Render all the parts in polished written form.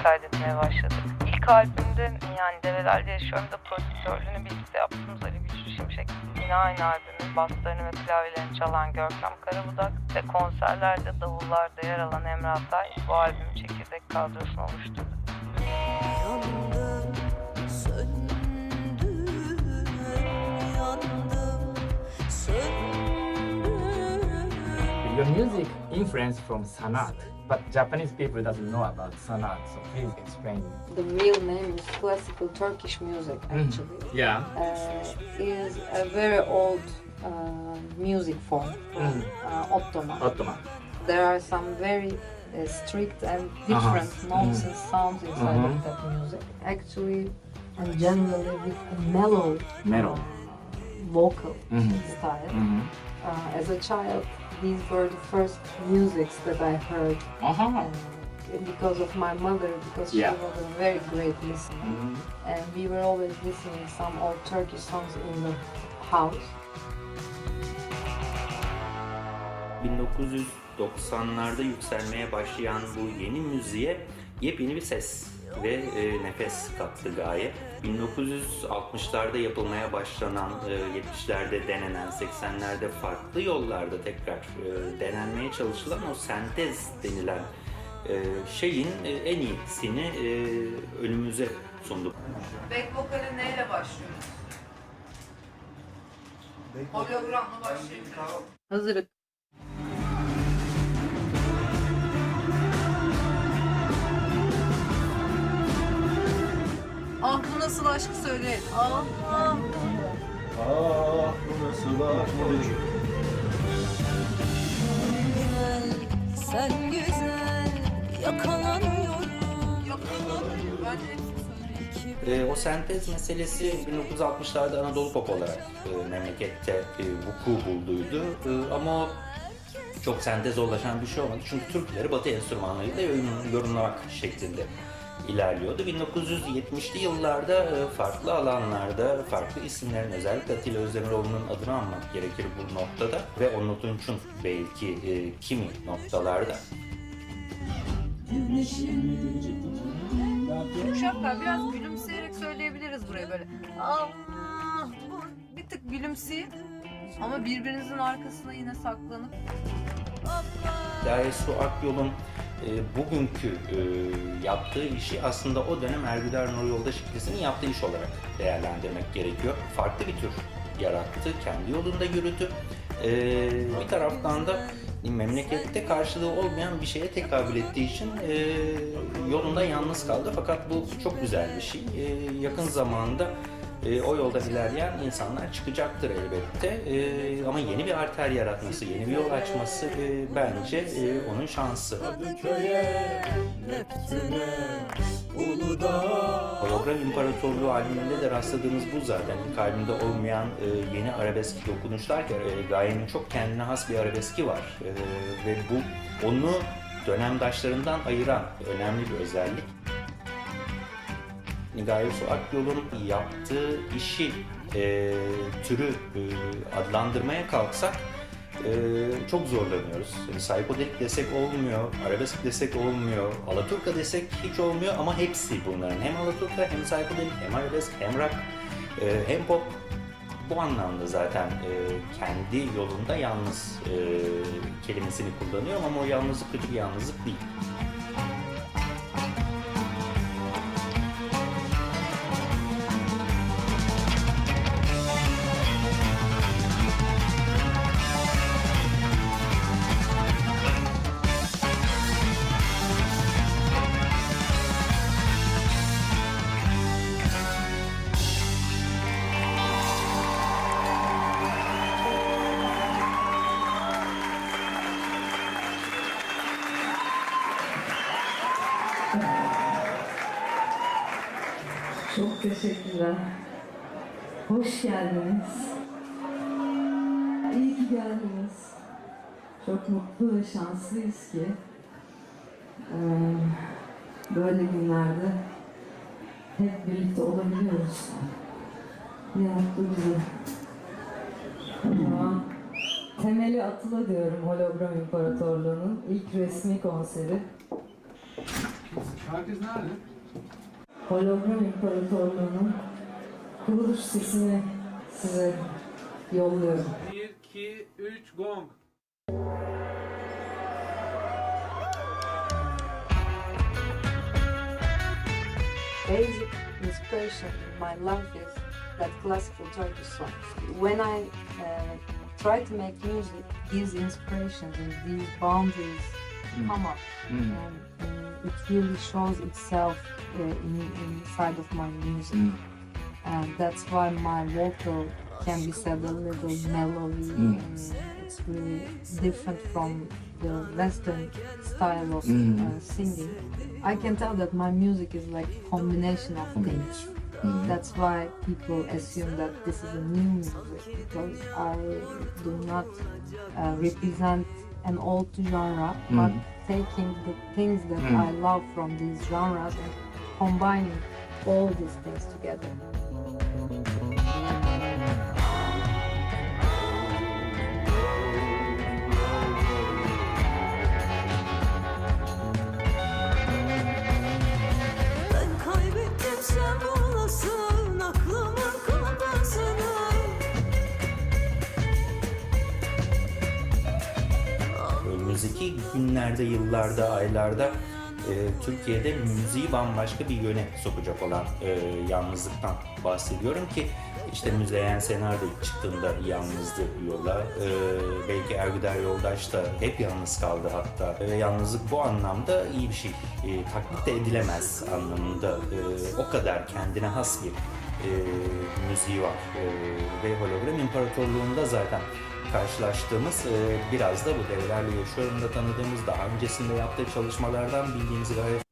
kaydetmeye başladık. İlk albümde yani Develerde Yaşıyorum'da prodüktörlüğünü birlikte yaptığımız Ali Güçlü Şimşek, yine aynı albümün baslarını ve klavyelerini çalan Görkem Karabudak ve konserlerde davullarda yer alan Emre Atay bu albümün çekirdek kadrosunu oluşturdu. Yandım, söndüm, yandım, söndüm. Your music influenced from sanat, but Japanese people doesn't know about sanat, so please explain. The real name is classical Turkish music, actually. Yeah. Is a very old music form, Ottoman. Ottoman. There are some very strict and different notes and sounds inside of that music. Actually, and generally with a mellow vocal style. As a child, these were the first musics that I heard. And because of my mother, because she was a very great listener. And we were always listening some old Turkish songs in the house. 1990'larda yükselmeye başlayan bu yeni müziğe yepyeni bir ses ve nefes kattı Gaye. 1960'larda yapılmaya başlanan, 70'lerde denenen, 80'lerde farklı yollarda tekrar denenmeye çalışılan o sentez denilen şeyin en iyisini önümüze sundu. Back vokale neyle başlıyoruz? Hologramla başlayabiliriz. Hazırız. Ah bu nasıl aşkı söyleyin. Ah ah. Ah bu nasıl aşk? Güzel, sen güzel, yakalanıyorum. Ben de hepsini söyleyeyim. O sentez meselesi 1960'larda Anadolu pop olarak memlekette vuku bulduydu. Ama o çok sentezollaşan bir şey olmadı. Çünkü türküleri Batı enstrümanlarıyla yorumlamak şeklinde ilerliyordu. 1970'li yıllarda farklı alanlarda farklı isimlerin, özellikle Atilla Özdemiroğlu'nun adını anmak gerekir bu noktada ve Onur Tunç'un belki kimi noktalarda. Uşaklar biraz gülümseyerek söyleyebiliriz buraya böyle. Ah bu bir tık gülümseyin ama birbirinizin arkasına yine saklanıp. Gaye Akyol'un bugünkü yaptığı işi aslında o dönem Ergüder Nur Yoldaş ikilisinin yaptığı iş olarak değerlendirmek gerekiyor. Farklı bir tür yarattı, kendi yolunda yürüdü. Bir taraftan da memlekette karşılığı olmayan bir şeye tekabül ettiği için yolunda yalnız kaldı. Fakat bu çok güzel bir şey. Yakın zamanda o yolda ilerleyen insanlar çıkacaktır elbette. Ama yeni bir arter yaratması, yeni bir yol açması bence onun şansı. Hologram İmparatorluğu albümünde de rastladığımız bu zaten. İlk albümde olmayan yeni arabesk dokunuşlar ki Gaye'nin çok kendine has bir arabeski var. Ve bu onu dönemdaşlarından ayıran önemli bir özellik. Gaye Akyol'un yaptığı işi, türü adlandırmaya kalksak çok zorlanıyoruz. Yani psikodelik desek olmuyor, arabesk desek olmuyor, alaturka desek hiç olmuyor ama hepsi bunların. Hem alaturka, hem psikodelik, hem arabesk, hem rock, hem pop. Bu anlamda zaten kendi yolunda yalnız kelimesini kullanıyor ama o yalnızlık kötü bir yalnızlık değil. Çok teşekkürler. Hoş geldiniz. İyi ki geldiniz. Çok mutlu ve şanslıyız ki böyle günlerde hep birlikte olabiliyoruz. Ne mutlu bize. O zaman temeli atıla diyorum Hologram İmparatorluğu'nun ilk resmi konseri. Herkes nerede? Hologram İmparatorluğu'nun kuruluş sesini size yolluyorum. 1, 2, 3, gong. Basic inspiration in my life is that classical Turkish songs. When I try to make music, these inspirations and these boundaries come up, and it really shows itself inside of my music. And that's why my vocal can be said a little mellowy, and it's really different from the Western style of singing. I can tell that my music is like a combination of things. That's why people assume that this is a new music, because I do not represent an old genre, but taking the things that I love from these genres and combining all these things together. Ben kaybettim sen bulasın aklımın kapısını. Önümüzdeki günlerde, yıllarda, aylarda Türkiye'de müziği bambaşka bir yöne sokacak olan yalnızlıktan bahsediyorum ki işte Müzeyyen Senar da ilk çıktığında yalnızdı yola. Belki Ergüder Yoldaş da hep yalnız kaldı hatta. Yalnızlık bu anlamda iyi bir şey. Taklit de edilemez anlamında. O kadar kendine has bir müziği var. Ve Hologram İmparatorluğu'nda zaten karşılaştığımız biraz da bu Develerle Yaşıyorum'da tanıdığımız, daha öncesinde yaptığı çalışmalardan bildiğimiz gayet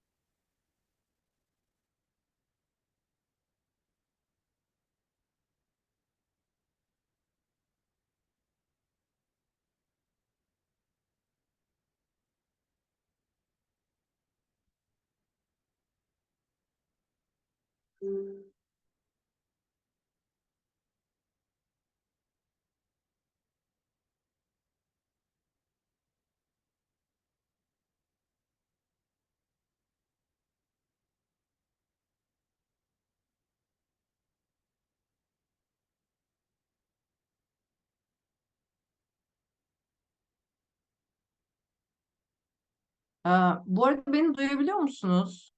Bu arada beni duyabiliyor musunuz?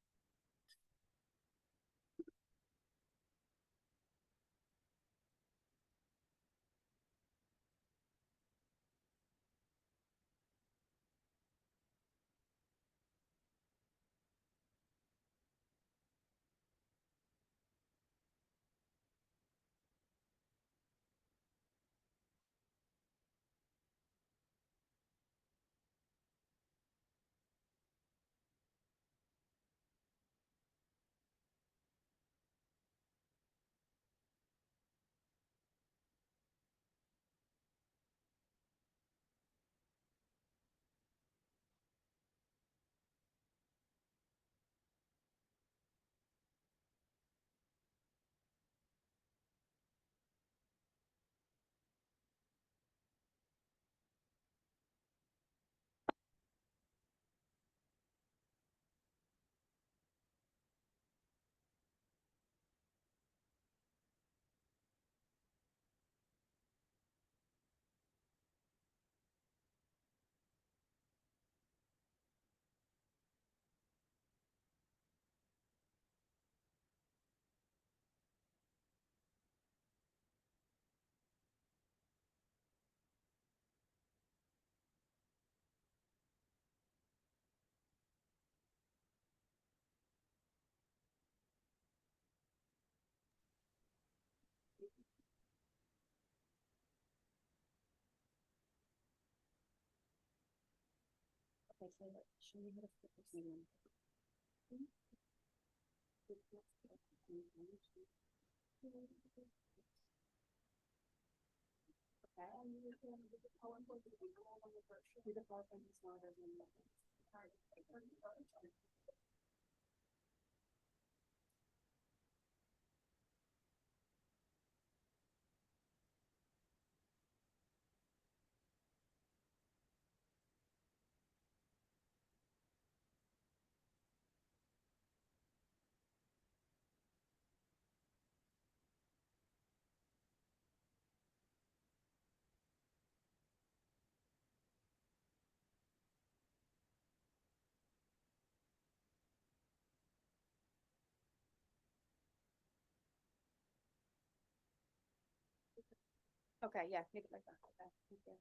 Okay, yeah, make it like that. Okay, thank you.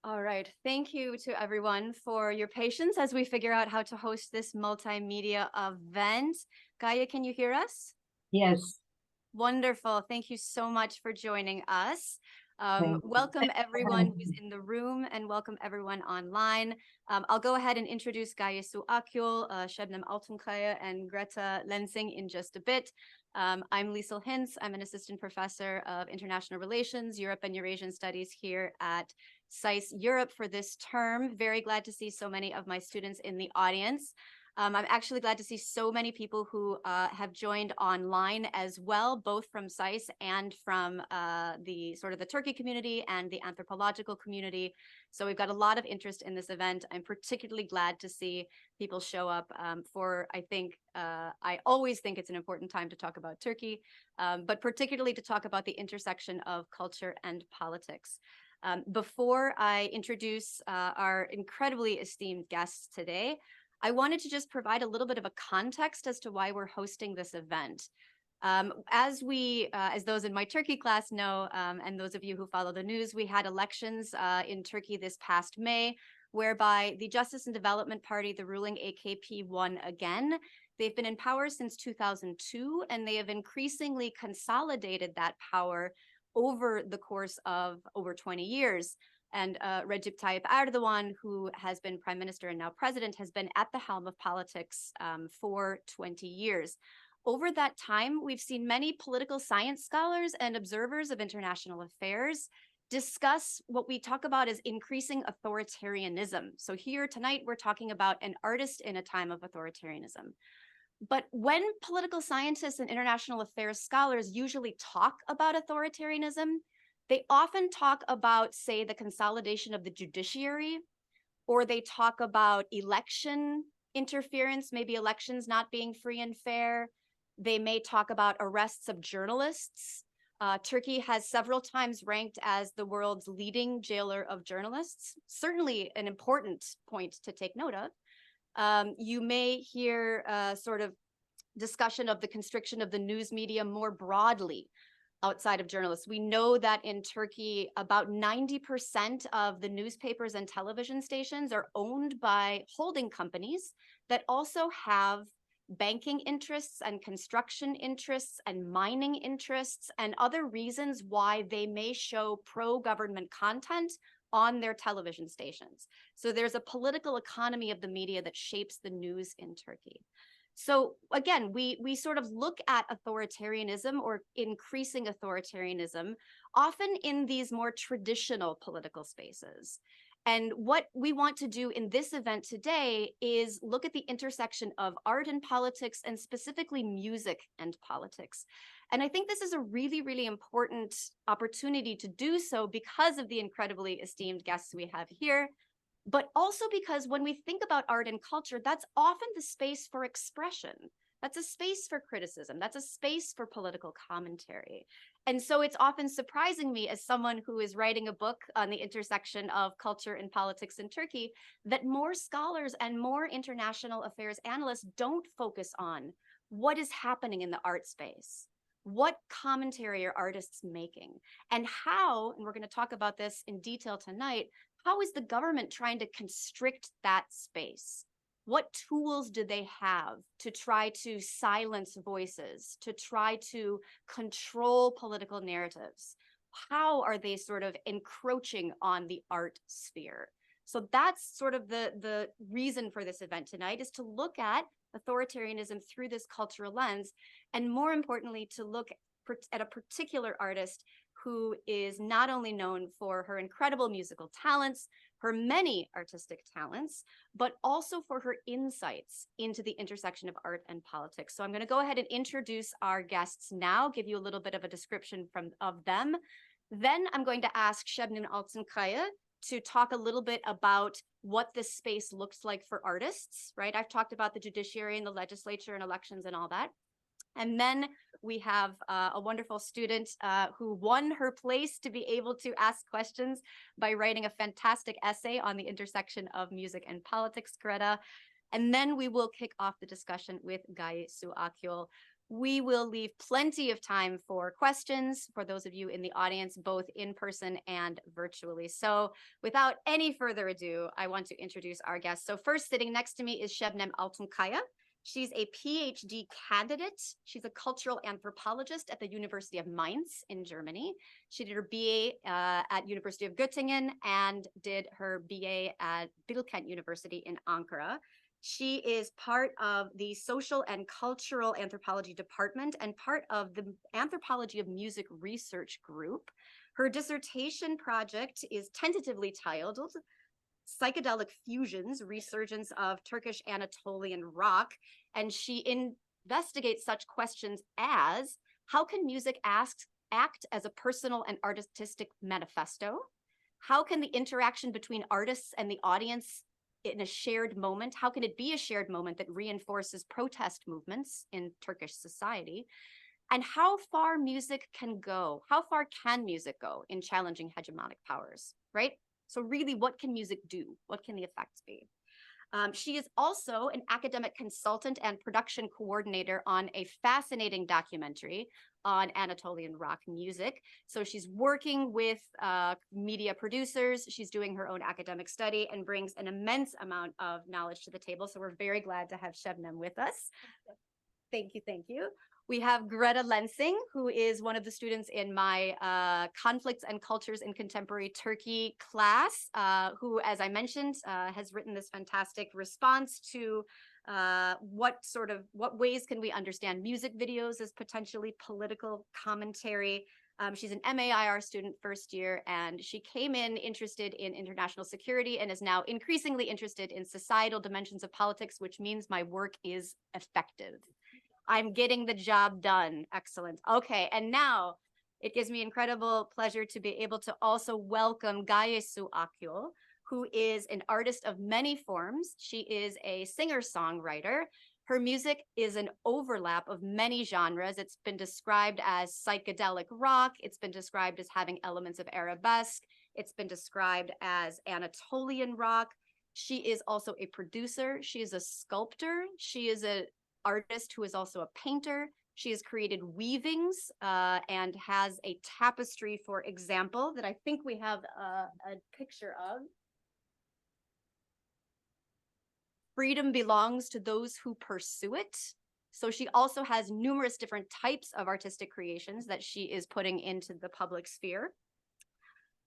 All right, thank you to everyone for your patience as we figure out how to host this multimedia event. Gaia, can you hear us? Yes. Wonderful. Thank you so much for joining us. Thank you. Welcome everyone who's in the room and welcome everyone online. I'll go ahead and introduce Gaye Akyol, Sebnem Altunkaya, and Greta Lensing in just a bit. I'm Liesl Hintz. I'm an assistant professor of international relations, Europe and Eurasian studies here at SAIS Europe for this term. Very glad to see so many of my students in the audience. I'm actually glad to see so many people who have joined online as well, both from SAIS and from the Turkey community and the anthropological community. So we've got a lot of interest in this event. I'm particularly glad to see people show up I always think it's an important time to talk about Turkey, but particularly to talk about the intersection of culture and politics. Before I introduce our incredibly esteemed guests today, I wanted to just provide a little bit of a context as to why we're hosting this event. As those in my Turkey class know, and those of you who follow the news, we had elections in Turkey this past May, whereby the Justice and Development Party, the ruling AKP, won again. They've been in power since 2002, and they have increasingly consolidated that power over the course of over 20 years. And Recep Tayyip Erdogan, who has been prime minister and now president, has been at the helm of politics for 20 years. Over that time, we've seen many political science scholars and observers of international affairs discuss what we talk about as increasing authoritarianism. So here tonight, we're talking about an artist in a time of authoritarianism. But when political scientists and international affairs scholars usually talk about authoritarianism, they often talk about, say, the consolidation of the judiciary, or they talk about election interference, maybe elections not being free and fair. They may talk about arrests of journalists. Turkey has several times ranked as the world's leading jailer of journalists, certainly an important point to take note of. You may hear sort of discussion of the constriction of the news media more broadly outside of journalists. We know that in Turkey, about 90% of the newspapers and television stations are owned by holding companies that also have banking interests and construction interests and mining interests and other reasons why they may show pro-government content on their television stations. So there's a political economy of the media that shapes the news in Turkey. So again, we sort of look at authoritarianism or increasing authoritarianism often in these more traditional political spaces. And what we want to do in this event today is look at the intersection of art and politics, and specifically music and politics. And I think this is a really, really important opportunity to do so because of the incredibly esteemed guests we have here, but also because when we think about art and culture, that's often the space for expression. That's a space for criticism. That's a space for political commentary. And so it's often surprising me as someone who is writing a book on the intersection of culture and politics in Turkey, that more scholars and more international affairs analysts don't focus on what is happening in the art space. What commentary are artists making? And how, and we're going to talk about this in detail tonight, how is the government trying to constrict that space? What tools do they have to try to silence voices, to try to control political narratives? How are they sort of encroaching on the art sphere? So that's sort of the reason for this event tonight, is to look at authoritarianism through this cultural lens, and more importantly, to look at a particular artist who is not only known for her incredible musical talents, her many artistic talents, but also for her insights into the intersection of art and politics. So I'm going to go ahead and introduce our guests now, give you a little bit of a description of them. Then I'm going to ask Sebnem Altunkaya to talk a little bit about what this space looks like for artists, right? I've talked about the judiciary and the legislature and elections and all that. And then we have a wonderful student who won her place to be able to ask questions by writing a fantastic essay on the intersection of music and politics, Greta. And then we will kick off the discussion with Gaye Akyol, We will leave plenty of time for questions for those of you in the audience, both in person and virtually. So without any further ado, I want to introduce our guest. So first, sitting next to me is Sebnem Altunkaya. She's a PhD candidate. She's a cultural anthropologist at the University of Mainz in Germany. She did her BA at University of Göttingen and did her BA at Bilkent University in Ankara. She is part of the Social and Cultural Anthropology Department and part of the Anthropology of Music Research Group. Her dissertation project is tentatively titled Psychedelic Fusions, Resurgence of Turkish Anatolian Rock, and she investigates such questions as, how can music act as a personal and artistic manifesto? How can the interaction between artists and the audience in a shared moment, how can it be a shared moment that reinforces protest movements in Turkish society? And how far music can go? How far can music go in challenging hegemonic powers, right? So really, what can music do? What can the effects be? She is also an academic consultant and production coordinator on a fascinating documentary on Anatolian rock music. So she's working with media producers. She's doing her own academic study and brings an immense amount of knowledge to the table. So we're very glad to have Sebnem with us. Thank you, thank you. We have Greta Lensing, who is one of the students in my Conflicts and Cultures in Contemporary Turkey class, who, as I mentioned, has written this fantastic response to what ways can we understand music videos as potentially political commentary. She's an MAIR student first year, and she came in interested in international security and is now increasingly interested in societal dimensions of politics, which means my work is effective. I'm getting the job done. Excellent. Okay, and now it gives me incredible pleasure to be able to also welcome Gaye Akyol, who is an artist of many forms. She is a singer-songwriter. Her music is an overlap of many genres. It's been described as psychedelic rock. It's been described as having elements of arabesque. It's been described as Anatolian rock. She is also a producer. She is a sculptor. She is an artist who is also a painter. She has created weavings and has a tapestry, for example, that I think we have a picture of. Freedom belongs to those who pursue it. So she also has numerous different types of artistic creations that she is putting into the public sphere.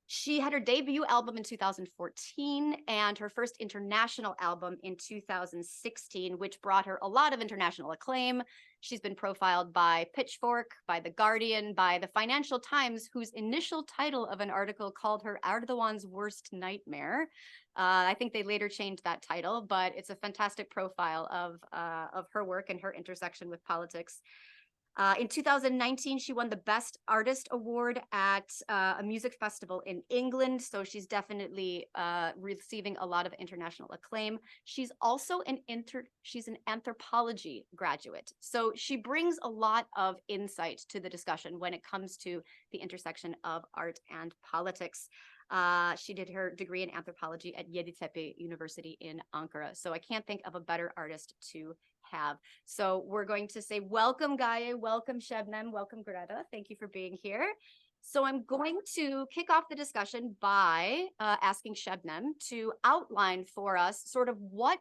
She had her debut album in 2014 and her first international album in 2016, which brought her a lot of international acclaim. She's been profiled by Pitchfork, by The Guardian, by the Financial Times, whose initial title of an article called her Erdogan's worst nightmare. I think they later changed that title, but it's a fantastic profile of her work and her intersection with politics. In 2019, she won the Best Artist Award at a music festival in England, so she's definitely receiving a lot of international acclaim. She's also an anthropology graduate, so she brings a lot of insight to the discussion when it comes to the intersection of art and politics. She did her degree in anthropology at Yeditepe University in Ankara, so I can't think of a better artist to have. So we're going to say welcome Gaye, welcome Sebnem, welcome Greta. Thank you for being here. So I'm going to kick off the discussion by asking Sebnem to outline for us sort of what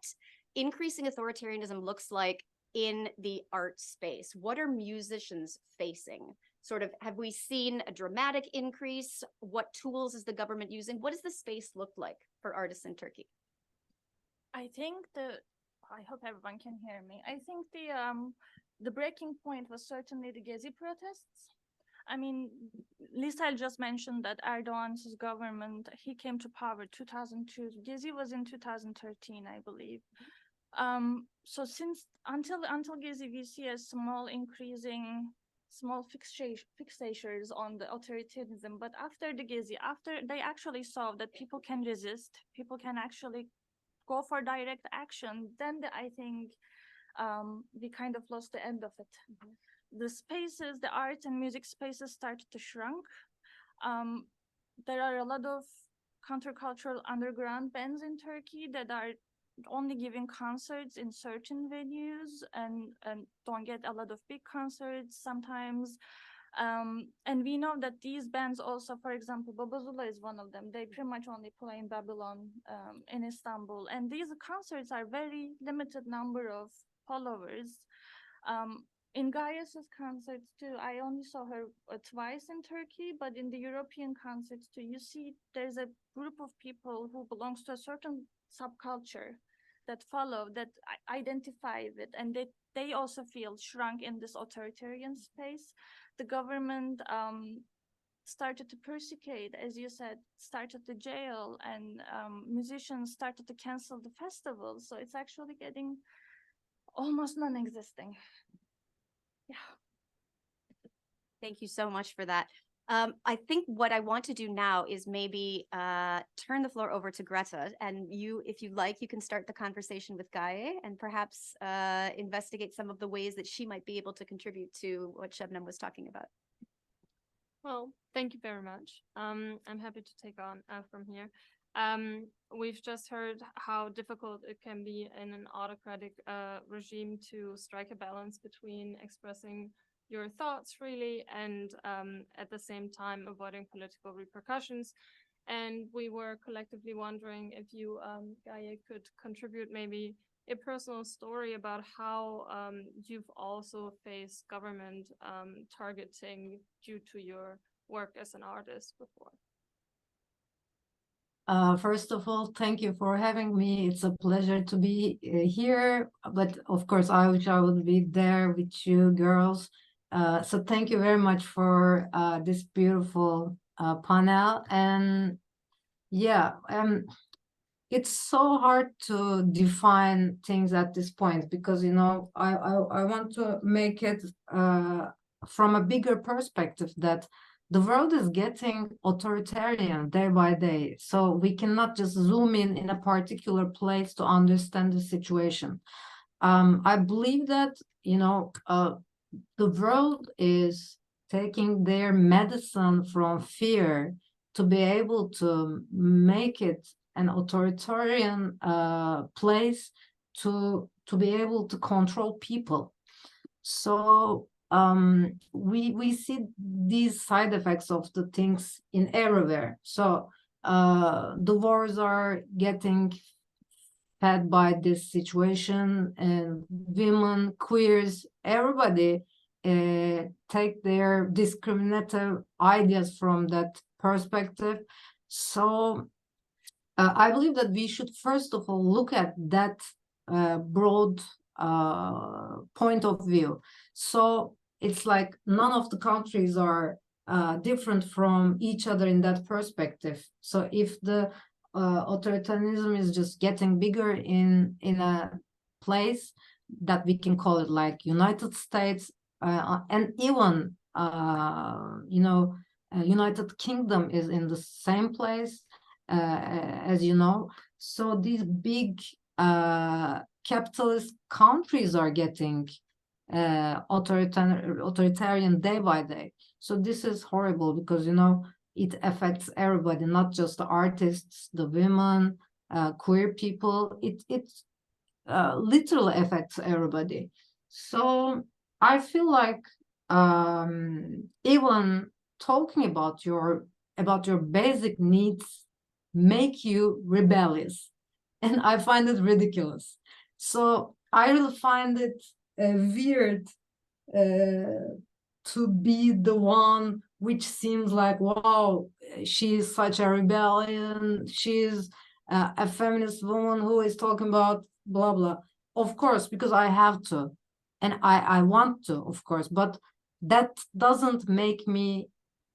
increasing authoritarianism looks like in the art space. What are musicians facing? Sort of, have we seen a dramatic increase? What tools is the government using? What does the space look like for artists in Turkey? I think I hope everyone can hear me. I think the breaking point was certainly the Gaye protests. I mean, Lisa just mentioned that Erdogan's government, he came to power 2002. Gaye was in 2013, I believe. So until Gaye, we see a small fixations on the authoritarianism. But after the Gaye, after they actually saw that people can resist, people can actually go for direct action, then I think we kind of lost the end of it. Mm-hmm. The spaces, the art and music spaces started to shrink. There are a lot of countercultural underground bands in Turkey that are only giving concerts in certain venues and don't get a lot of big concerts sometimes. And we know that these bands also, for example, Babazula is one of them. They pretty much only play in Babylon, in Istanbul. And these concerts are very limited number of followers. In Gaye's concerts too, I only saw her twice in Turkey, but in the European concerts too, you see there's a group of people who belongs to a certain subculture that follow, that identify with, and they also feel shrunk in this authoritarian space. The government started to persecute, as you said, started to jail, and musicians started to cancel the festivals. So it's actually getting almost non-existing. Yeah. Thank you so much for that. I think what I want to do now is maybe turn the floor over to Greta, and you, if you like, you can start the conversation with Gaye and perhaps investigate some of the ways that she might be able to contribute to what Sebnem was talking about. Well, thank you very much. I'm happy to take on from here. We've just heard how difficult it can be in an autocratic regime to strike a balance between expressing your thoughts freely and at the same time avoiding political repercussions. And we were collectively wondering if you, Gaye, could contribute maybe a personal story about how you've also faced government targeting due to your work as an artist before. First of all, thank you for having me. It's a pleasure to be here. But of course, I wish I would be there with you girls. So thank you very much for this beautiful panel. And yeah, it's so hard to define things at this point because, you know, I want to make it from a bigger perspective that the world is getting authoritarian day by day. So we cannot just zoom in a particular place to understand the situation. I believe that, you know, the world is taking their medicine from fear to be able to make it an authoritarian place to be able to control people. So we see these side effects of the things in everywhere. So the wars are getting fed by this situation, and women, queers, everybody take their discriminative ideas from that perspective. So I believe that we should first of all look at that broad point of view. So it's like none of the countries are different from each other in that perspective. So if the authoritarianism is just getting bigger in a place that we can call it like United States, and even you know, United Kingdom is in the same place, as you know. So these big capitalist countries are getting authoritarian day by day. So this is horrible because, you know, it affects everybody, not just the artists, the women, queer people. It literally affects everybody. So I feel like even talking about your basic needs make you rebellious, and I find it ridiculous. So I really find it weird to be the one which seems like, wow, she's such a rebellion, she's a feminist woman who is talking about blah blah. Of course, because I have to, and I want to, of course, but that doesn't make me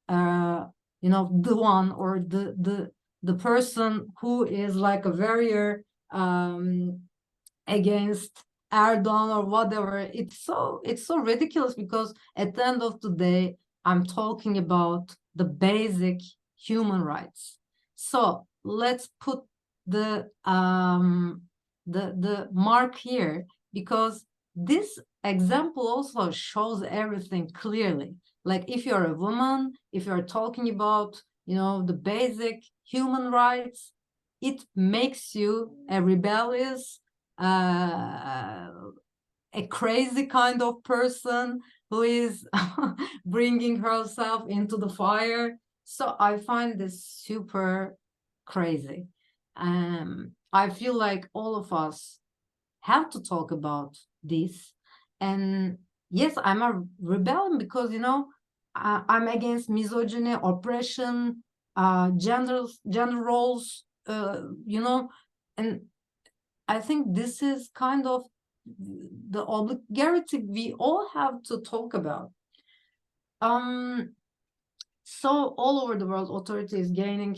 you know, the one or the person who is like a warrior against Erdogan or whatever. It's so ridiculous because at the end of the day, I'm talking about the basic human rights. So let's put the mark here, because this example also shows everything clearly. Like if you're a woman, if you're talking about, you know, the basic human rights, it makes you a rebellious, a crazy kind of person who is bringing herself into the fire. So I find this super crazy. I feel like all of us have to talk about this. And yes, I'm a rebellion because, you know, I'm against misogyny, oppression, gender roles, you know, and I think this is kind of the obligatory we all have to talk about. So all over the world, authority is gaining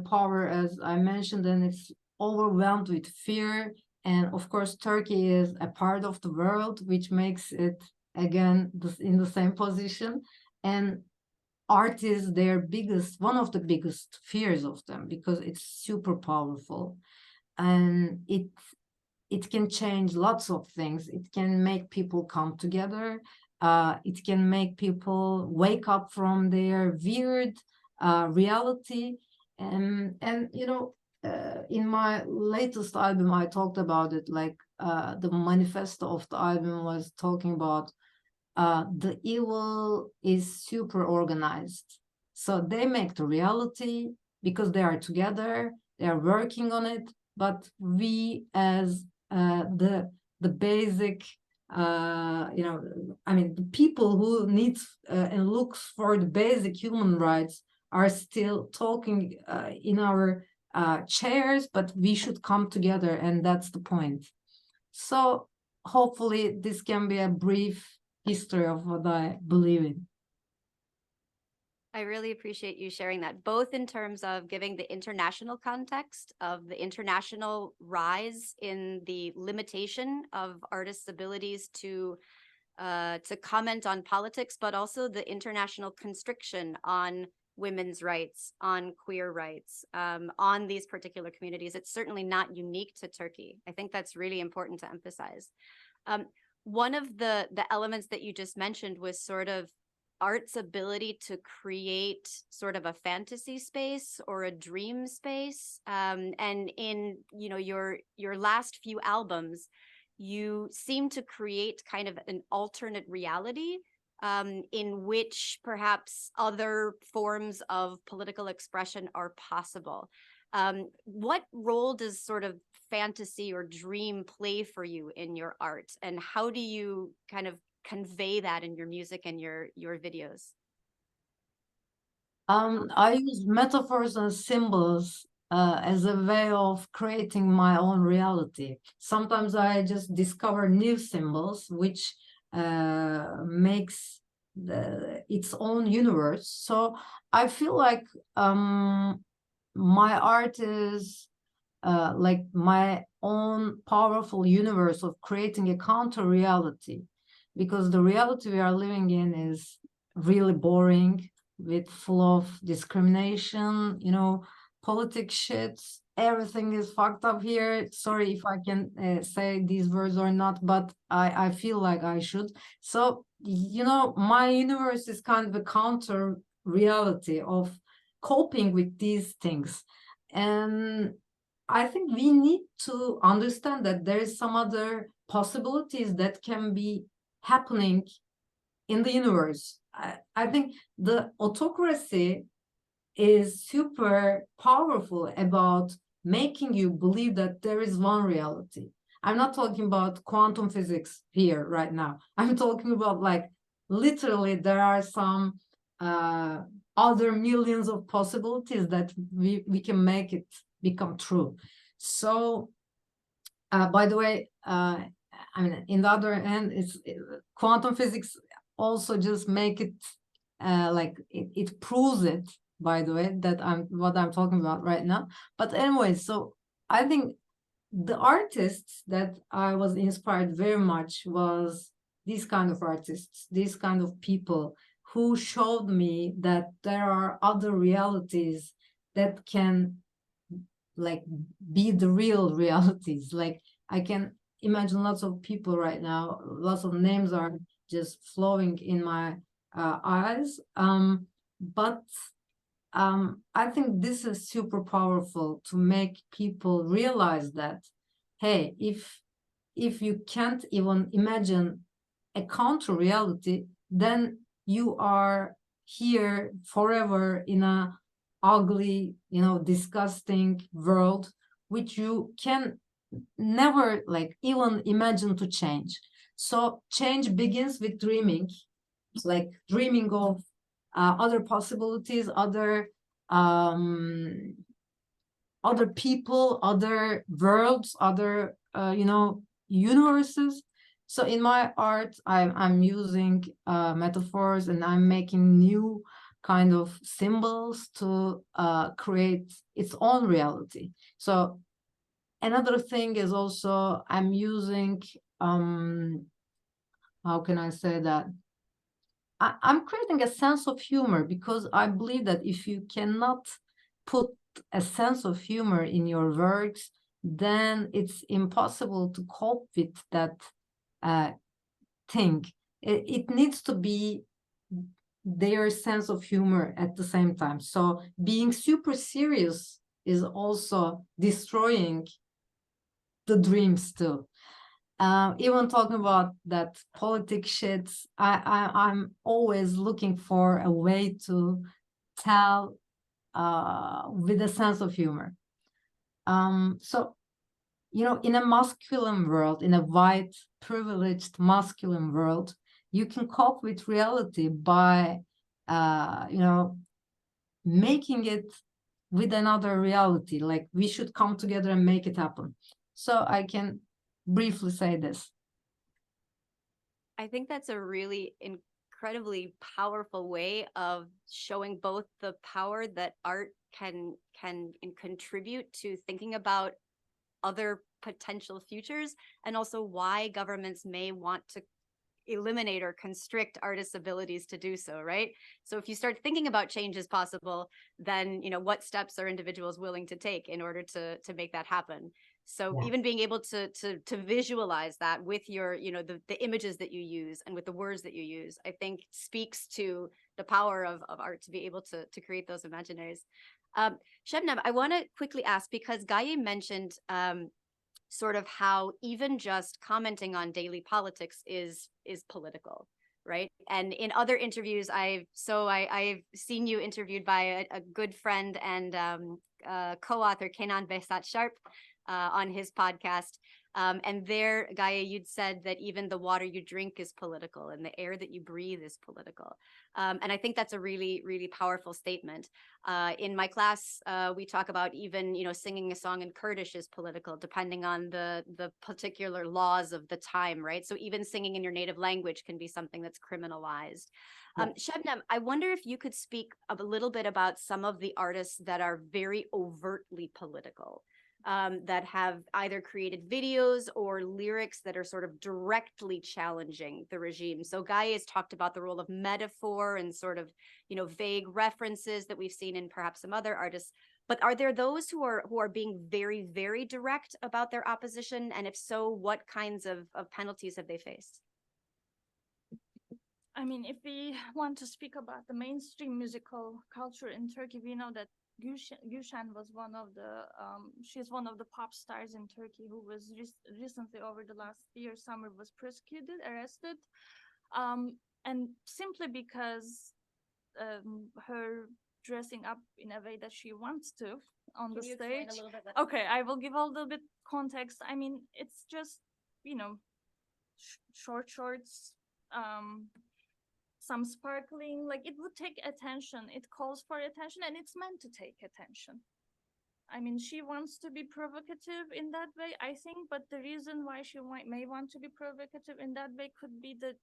power, as I mentioned, and it's overwhelmed with fear. And of course, Turkey is a part of the world, which makes it, again, in the same position. And art is their biggest, one of the biggest fears of them, because it's super powerful. And it can change lots of things. It can make people come together. It can make people wake up from their weird reality. And you know, in my latest album, I talked about it, like the manifesto of the album was talking about the evil is super organized. So they make the reality because they are together, they are working on it. But we, as the basic, you know, I mean, the people who needs and looks for the basic human rights are still talking in our chairs, but we should come together, and that's the point. So hopefully this can be a brief history of what I believe in. I really appreciate you sharing that, both in terms of giving the international context of the international rise in the limitation of artists' abilities to comment on politics, but also the international constriction on women's rights, on queer rights, on these particular communities. It's certainly not unique to Turkey. I think that's really important to emphasize. One of the elements that you just mentioned was sort of art's ability to create sort of a fantasy space or a dream space. And in, you know, your last few albums, you seem to create kind of an alternate reality in which perhaps other forms of political expression are possible. What role does sort of fantasy or dream play for you in your art, and how do you kind of convey that in your music and your videos? I use metaphors and symbols as a way of creating my own reality. Sometimes I just discover new symbols, which makes its own universe. So I feel like my art is like my own powerful universe of creating a counter reality, because the reality we are living in is really boring, with full of discrimination, you know, politics shits, everything is fucked up here. Sorry if I can say these words or not, but I feel like I should. So, you know, my universe is kind of a counter reality of coping with these things. And I think we need to understand that there is some other possibilities that can be happening in the universe. I think the autocracy is super powerful about making you believe that there is one reality. I'm not talking about quantum physics here right now. I'm talking about, like, literally there are some other millions of possibilities that we can make it become true. So by the way, I mean, in the other hand, it's quantum physics also just make it like it proves it, by the way, that what I'm talking about right now. But anyway, so I think the artists that I was inspired very much was these kind of artists, these kind of people who showed me that there are other realities that can, like, be the real realities. Like, I can imagine lots of people right now, lots of names are just flowing in my eyes, but I think this is super powerful to make people realize that, hey, if you can't even imagine a counter reality, then you are here forever in a ugly, disgusting world, which you can never like even imagine to change. So change begins with dreaming, like dreaming of other possibilities, other people, other worlds, other universes. So in my art, I'm using metaphors, and I'm making new kind of symbols to create its own reality. So another thing is also I'm using how can I say that? I'm creating a sense of humor, because I believe that if you cannot put a sense of humor in your works, then it's impossible to cope with that thing. It needs to be their sense of humor at the same time. So being super serious is also destroying the dreams too. Even talking about that politic shit, I'm always looking for a way to tell with a sense of humor. So, in a masculine world, in a white, privileged masculine world, you can cope with reality by, making it with another reality. Like, we should come together and make it happen. So I can briefly say this. I think that's a really incredibly powerful way of showing both the power that art can contribute to thinking about other potential futures, and also why governments may want to eliminate or constrict artists' abilities to do so, right? So if you start thinking about change as possible, then what steps are individuals willing to take in order to make that happen? So even being able to visualize that with your, the images that you use and with the words that you use, I think speaks to the power of art to be able to create those imaginaries. Sebnem, I want to quickly ask, because Gaye mentioned sort of how even just commenting on daily politics is political, right? And in other interviews, I've seen you interviewed by a good friend and co-author Kenan Behzat Sharp on his podcast. And there, Gaye, you'd said that even the water you drink is political and the air that you breathe is political. And I think that's a really, really powerful statement. In my class, we talk about even, singing a song in Kurdish is political, depending on the particular laws of the time, right? So even singing in your native language can be something that's criminalized. Sebnem, I wonder if you could speak a little bit about some of the artists that are very overtly political. That have either created videos or lyrics that are sort of directly challenging the regime. So Gaye has talked about the role of metaphor and sort of, vague references that we've seen in perhaps some other artists. But are there those who are being very, very direct about their opposition? And if so, what kinds of penalties have they faced? I mean, if we want to speak about the mainstream musical culture in Turkey, we know that Gülşen was one of the she's one of the pop stars in Turkey who was recently, over the last year summer, was prosecuted, arrested, and simply because her dressing up in a way that she wants to on the stage. Okay, I will give a little bit context. I mean, it's just short shorts, some sparkling, like it would take attention. It calls for attention, and it's meant to take attention. I mean, she wants to be provocative in that way, I think, but the reason why she may want to be provocative in that way could be the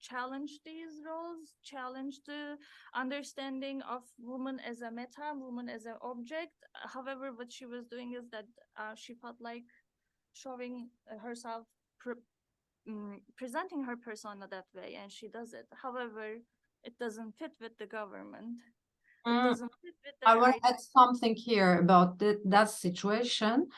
challenge these roles, challenge the understanding of woman as a meta, woman as an object. However, what she was doing is that she felt like showing herself, presenting her persona that way, and she does it. However, it doesn't fit with the government. It doesn't fit with the I want to add something here about that situation.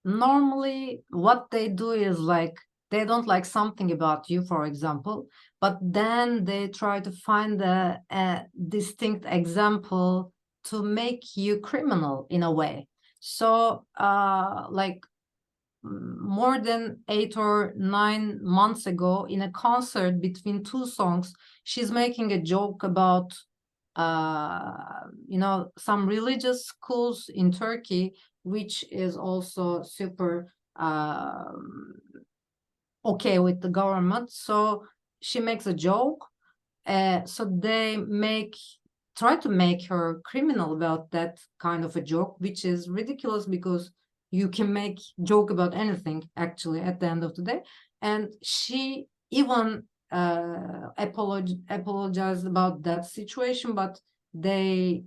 Normally, what they do is like they don't like something about you, for example, but then they try to find a distinct example to make you criminal in a way. So like more than 8 or 9 months ago, in a concert between two songs, she's making a joke about you know, some religious schools in Turkey, which is also super okay with the government. So she makes a joke. So they try to make her criminal about that kind of a joke, which is ridiculous because you can make joke about anything actually at the end of the day. And she even apologized about that situation, but they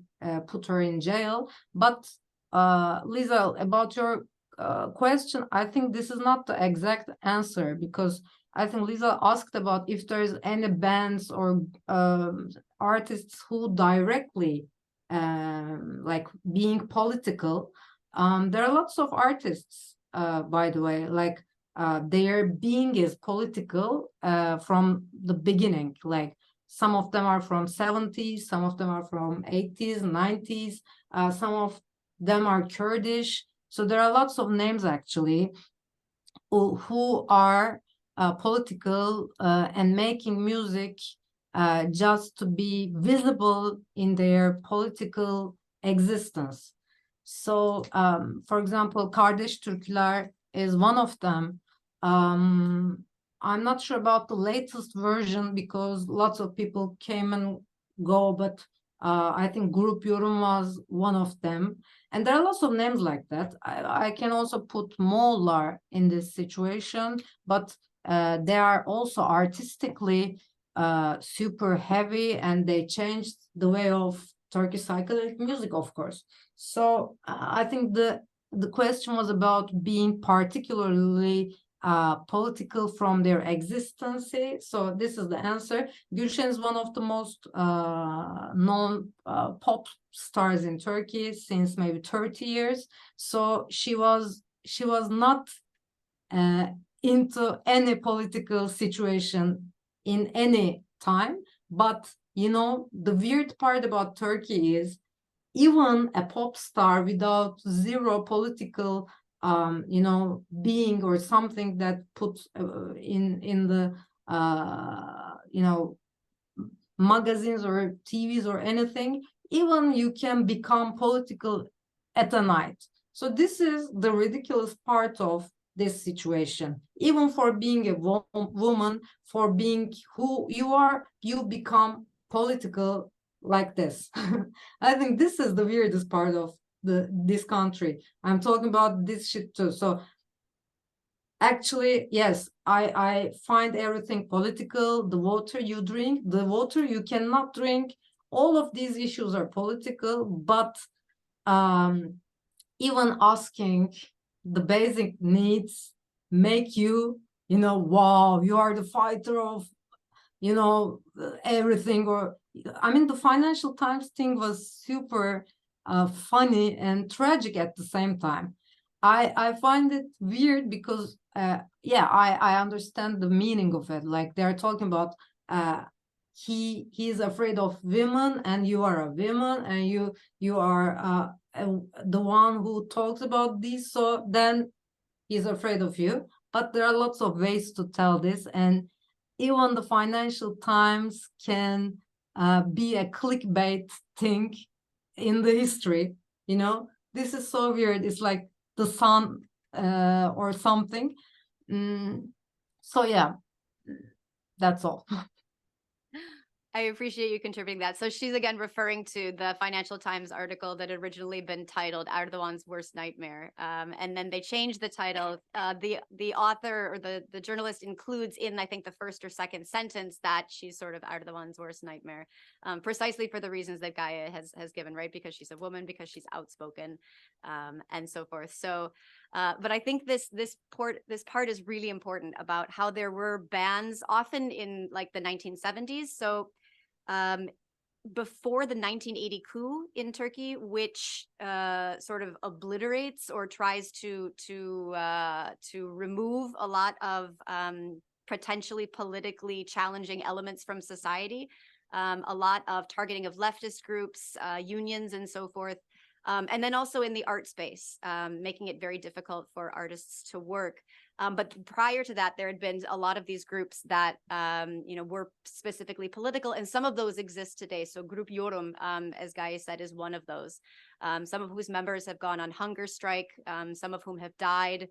put her in jail. But Lisa, about your question, I think this is not the exact answer, because I think Lisa asked about if there's any bands or artists who directly like being political. There are lots of artists, by the way, like their being is political from the beginning. Like some of them are from 70s, some of them are from 80s, 90s, some of them are Kurdish. So there are lots of names actually who are political and making music just to be visible in their political existence. So, for example, Kardeş Türkler is one of them. I'm not sure about the latest version because lots of people came and go, but I think Grup Yorum was one of them. And there are lots of names like that. I can also put Moğollar in this situation, but they are also artistically super heavy, and they changed the way of Turkish psychedelic music, of course. So I think the question was about being particularly political from their existence. So this is the answer. Gülşen is one of the most known pop stars in Turkey since maybe 30 years. So she was not into any political situation in any time. But you know, the weird part about Turkey is even a pop star without zero political you know, being or something that puts in the you know, magazines or TVs or anything, even you can become political at a night. So this is the ridiculous part of this situation. Even for being a woman, for being who you are, you become political like this. I think this is the weirdest part of this country. I'm talking about this shit too. So actually, yes, I find everything political. The water you drink, the water you cannot drink, all of these issues are political. But even asking the basic needs make you, you know, wow, you are the fighter of, you know, everything. Or I mean, the Financial Times thing was super funny and tragic at the same time. I find it weird because yeah, I understand the meaning of it. Like they're talking about he's afraid of women, and you are a woman, and you are the one who talks about this, so then he's afraid of you. But there are lots of ways to tell this, and even the Financial Times can be a clickbait thing in the history. You know, this is so weird. It's like the sun or something. So yeah, that's all. I appreciate you contributing that. So she's again referring to the Financial Times article that had originally been titled Erdogan's Worst Nightmare. And then they changed the title. The author or the journalist includes in, I think, the first or second sentence that she's sort of Erdogan's worst nightmare, precisely for the reasons that Gaye has given, right? Because she's a woman, because she's outspoken, and so forth. So, but I think this part is really important about how there were bans often in like the 1970s. So before the 1980 coup in Turkey, which sort of obliterates or tries to remove a lot of potentially politically challenging elements from society, a lot of targeting of leftist groups, unions, and so forth. And then also in the art space, making it very difficult for artists to work. But prior to that, there had been a lot of these groups that, were specifically political, and some of those exist today. So Group Yorum, as Gaye said, is one of those, some of whose members have gone on hunger strike, some of whom have died.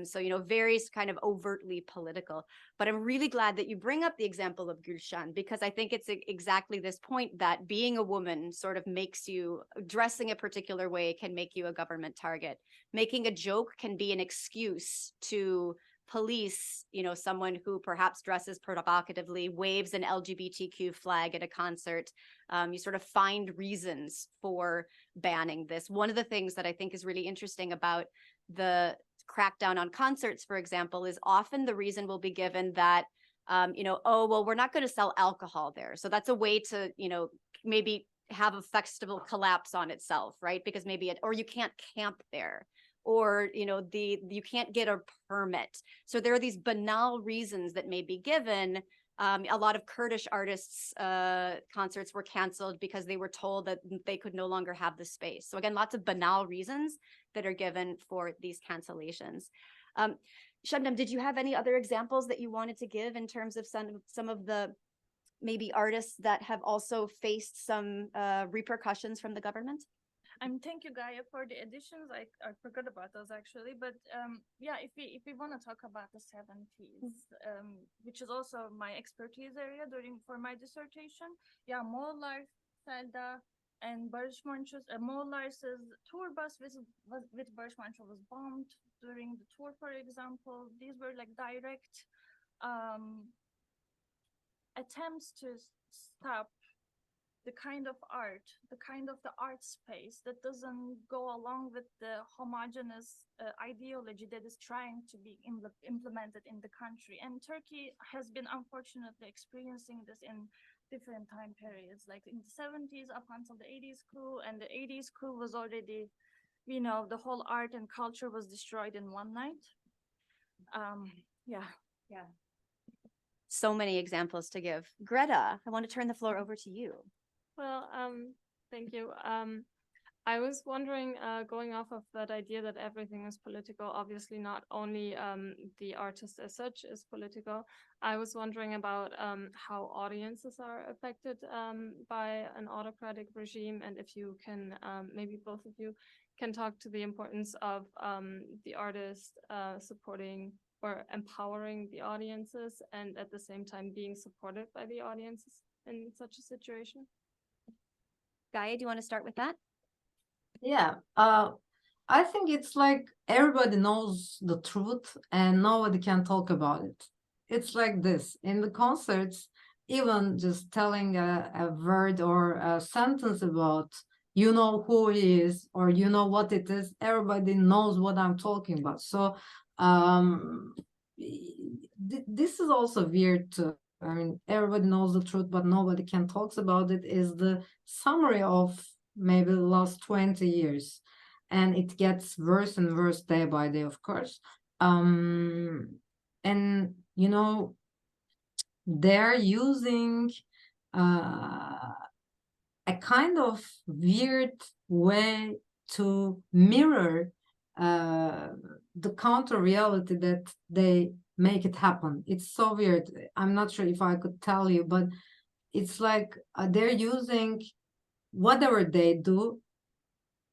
So, very kind of overtly political. But I'm really glad that you bring up the example of Gülşen, because I think it's exactly this point that being a woman sort of makes you, dressing a particular way can make you a government target. Making a joke can be an excuse to police, someone who perhaps dresses provocatively, waves an LGBTQ flag at a concert. You sort of find reasons for banning this. One of the things that I think is really interesting about the crackdown on concerts, for example, is often the reason will be given that, oh, well, we're not going to sell alcohol there. So that's a way to, maybe have a festival collapse on itself, right? Because maybe or you can't camp there, or, you can't get a permit. So there are these banal reasons that may be given. A lot of Kurdish artists' concerts were canceled because they were told that they could no longer have the space. So again, lots of banal reasons that are given for these cancellations. Sebnem, did you have any other examples that you wanted to give in terms of some of the maybe artists that have also faced some repercussions from the government? Thank you, Gaia, for the additions. I forgot about those actually, but yeah, if we want to talk about the 70s, which is also my expertise area for my dissertation, yeah, Moğollar, Selda, and Barış Manço's Moğollar's tour bus with Barış Manço was bombed during the tour, for example. These were like direct attempts to stop the kind of the art space that doesn't go along with the homogeneous ideology that is trying to be implemented in the country. And Turkey has been unfortunately experiencing this in different time periods, like in the 70s up until the 80s coup, and the 80s coup was already, the whole art and culture was destroyed in one night. Yeah. So many examples to give. Greta, I want to turn the floor over to you. Well, thank you. I was wondering, going off of that idea that everything is political, obviously not only the artist as such is political. I was wondering about how audiences are affected by an autocratic regime, and if you can, maybe both of you can talk to the importance of the artist supporting or empowering the audiences, and at the same time being supported by the audiences in such a situation. Gaye, do you want to start with that? Yeah, I think it's like everybody knows the truth and nobody can talk about it. It's like this. In the concerts, even just telling a word or a sentence about, who he is, or what it is, everybody knows what I'm talking about. So this is also weird too. I mean, everybody knows the truth, but nobody can talk about it, is the summary of maybe the last 20 years. And it gets worse and worse day by day, of course. And, they're using a kind of weird way to mirror the counter reality that they make it happen. It's so weird. I'm not sure if I could tell you, but it's like they're using whatever they do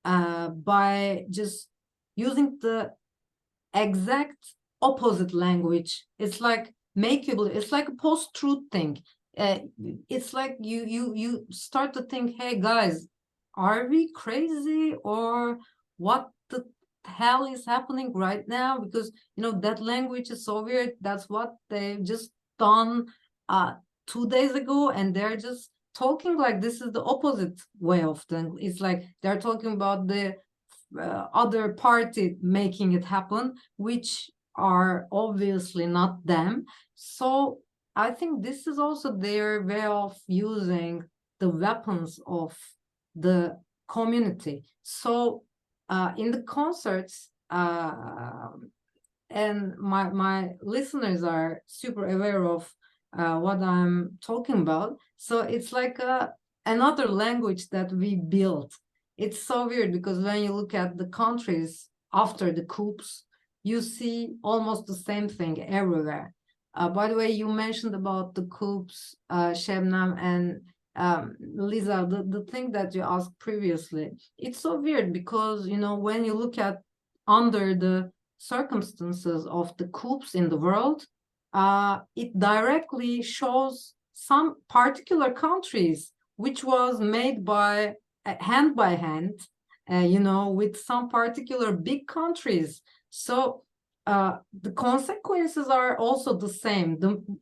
by just using the exact opposite language. It's like it's like a post-truth thing. It's like you start to think, hey guys, are we crazy, or what the hell is happening right now? Because that language is so weird. That's what they've just done 2 days ago, and they're just talking like this is the opposite way of things. It's like they're talking about the other party making it happen, which are obviously not them. So I think this is also their way of using the weapons of the community. So in the concerts, and my listeners are super aware of what I'm talking about. So it's like another language that we built. It's so weird because when you look at the countries after the coups, you see almost the same thing everywhere. By the way, you mentioned about the coups, Sebnem and Lisa, the thing that you asked previously, it's so weird because, you know, when you look at under the circumstances of the coups in the world, it directly shows some particular countries which was made by hand, you know, with some particular big countries. So the consequences are also the same.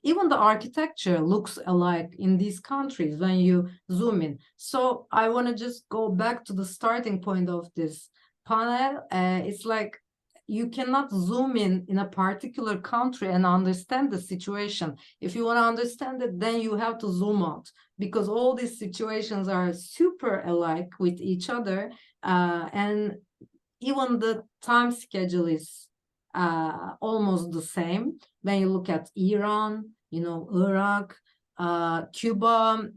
Even the architecture looks alike in these countries when you zoom in. So I want to just go back to the starting point of this panel. It's like you cannot zoom in a particular country and understand the situation. If you want to understand it, then you have to zoom out, because all these situations are super alike with each other, and even the time schedule is almost the same. When you look at Iran, you know, Iraq, Cuba,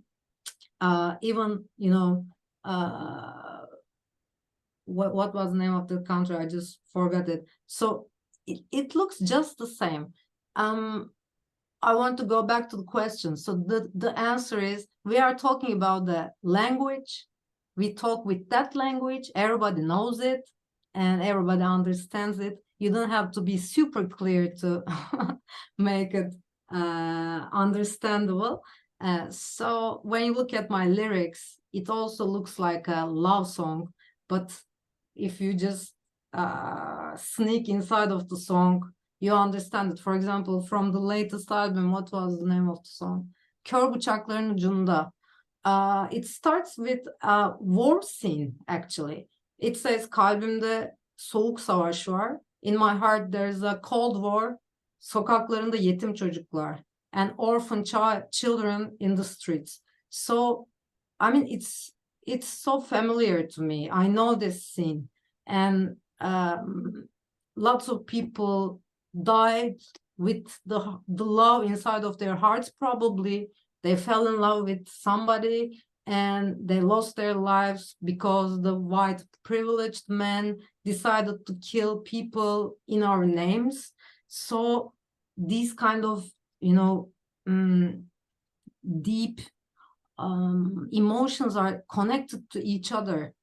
even, you know, what was the name of the country? I just forgot it. So it looks just the same. I want to go back to the question. So the answer is, we are talking about the language. We talk with that language. Everybody knows it and everybody understands it. You don't have to be super clear to make it understandable. So when you look at my lyrics, it also looks like a love song, but if you just sneak inside of the song, you understand it. For example, from the latest album, what was the name of the song? Kör bıçakların ucunda. It starts with a war scene, actually. It says, kalbimde soğuk savaş var. In my heart there's a cold war. Sokaklarında yetim çocuklar. And orphan children in the streets. So, I mean, it's so familiar to me. I know this scene, and lots of people died with the love inside of their hearts. Probably they fell in love with somebody and they lost their lives because the white privileged men decided to kill people in our names. So these kind of, you know, deep emotions are connected to each other,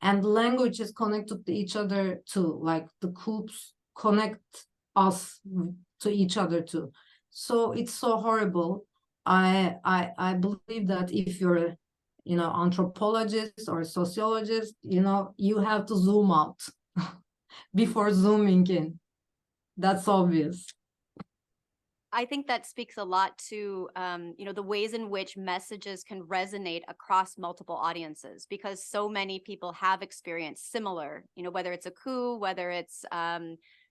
and language is connected to each other too, like the coups connect us to each other too. So it's so horrible. I believe that if you're a, you know, anthropologist or a sociologist, you know, you have to zoom out before zooming in. That's obvious. I think that speaks a lot to, you know, the ways in which messages can resonate across multiple audiences, because so many people have experienced similar, you know, whether it's a coup, whether it's,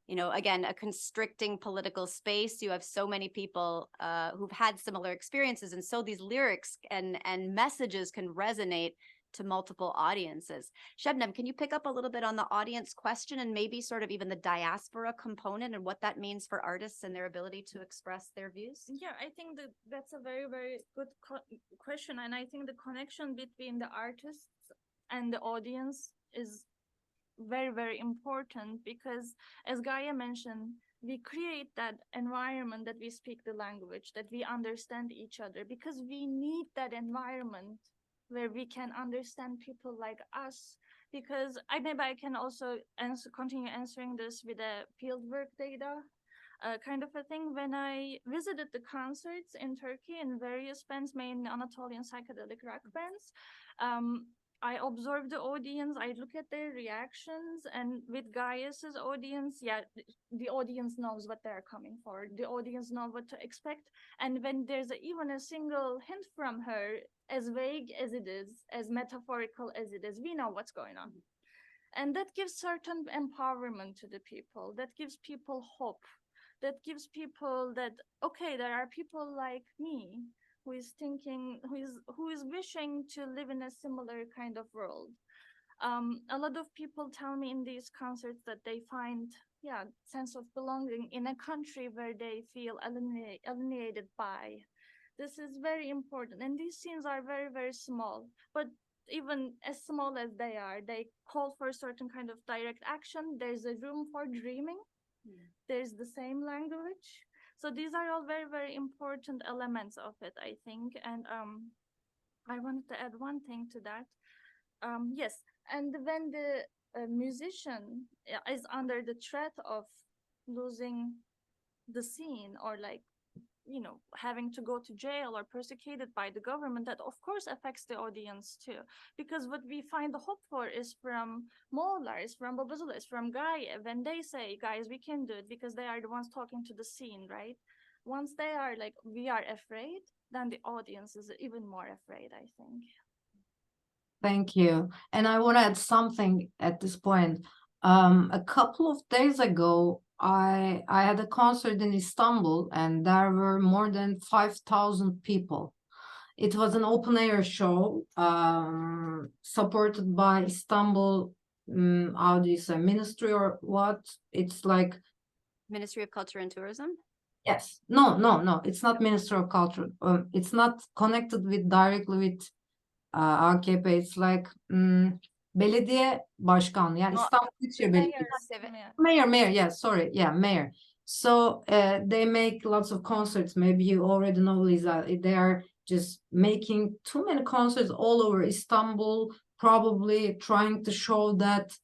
you know, again, a constricting political space. You have so many people who've had similar experiences. And so these lyrics and messages can resonate to multiple audiences. Sebnem, can you pick up a little bit on the audience question and maybe sort of even the diaspora component and what that means for artists and their ability to express their views? Yeah, I think that's a very, very good question. And I think the connection between the artists and the audience is very, very important, because as Gaye mentioned, we create that environment that we speak the language, that we understand each other, because we need that environment where we can understand people like us. Because maybe I can also continue answering this with a fieldwork data kind of a thing. When I visited the concerts in Turkey in various bands, mainly Anatolian psychedelic rock bands, I observe the audience, I look at their reactions, and with Gaye's audience, yeah, the audience knows what they're coming for. The audience knows what to expect. And when there's even a single hint from her, as vague as it is, as metaphorical as it is, we know what's going on. And that gives certain empowerment to the people, that gives people hope, that gives people that, okay, there are people like me who is thinking, who is wishing to live in a similar kind of world. A lot of people tell me in these concerts that they find, yeah, sense of belonging in a country where they feel alienated by. This is very important, and these scenes are very, very small, but even as small as they are, they call for a certain kind of direct action. There's a room for dreaming. There's the same language. So these are all very, very important elements of it, I think. And I wanted to add one thing to that. Yes, and when the musician is under the threat of losing the scene, or like, you know, having to go to jail or persecuted by the government, that of course affects the audience too. Because what we find the hope for is from Moğollar, from Babazular, from Gaye, when they say, guys, we can do it, because they are the ones talking to the scene, right? Once they are like, we are afraid, then the audience is even more afraid, I think. Thank you. And I want to add something at this point. A couple of days ago, I had a concert in Istanbul, and there were more than 5,000 people. It was an open air show, supported by Istanbul, how do you say, ministry or what? It's like Ministry of Culture and Tourism? Yes. No. It's not Ministry of Culture. It's not connected with directly with AKP. It's like belediye başkanı. Yani İstanbul Büyükşehir Belediyesi. Mayor. Yeah, sorry. Yeah, mayor. So they make lots of concerts. Maybe you already know, Lisa. They are just making too many concerts all over Istanbul, probably trying to show that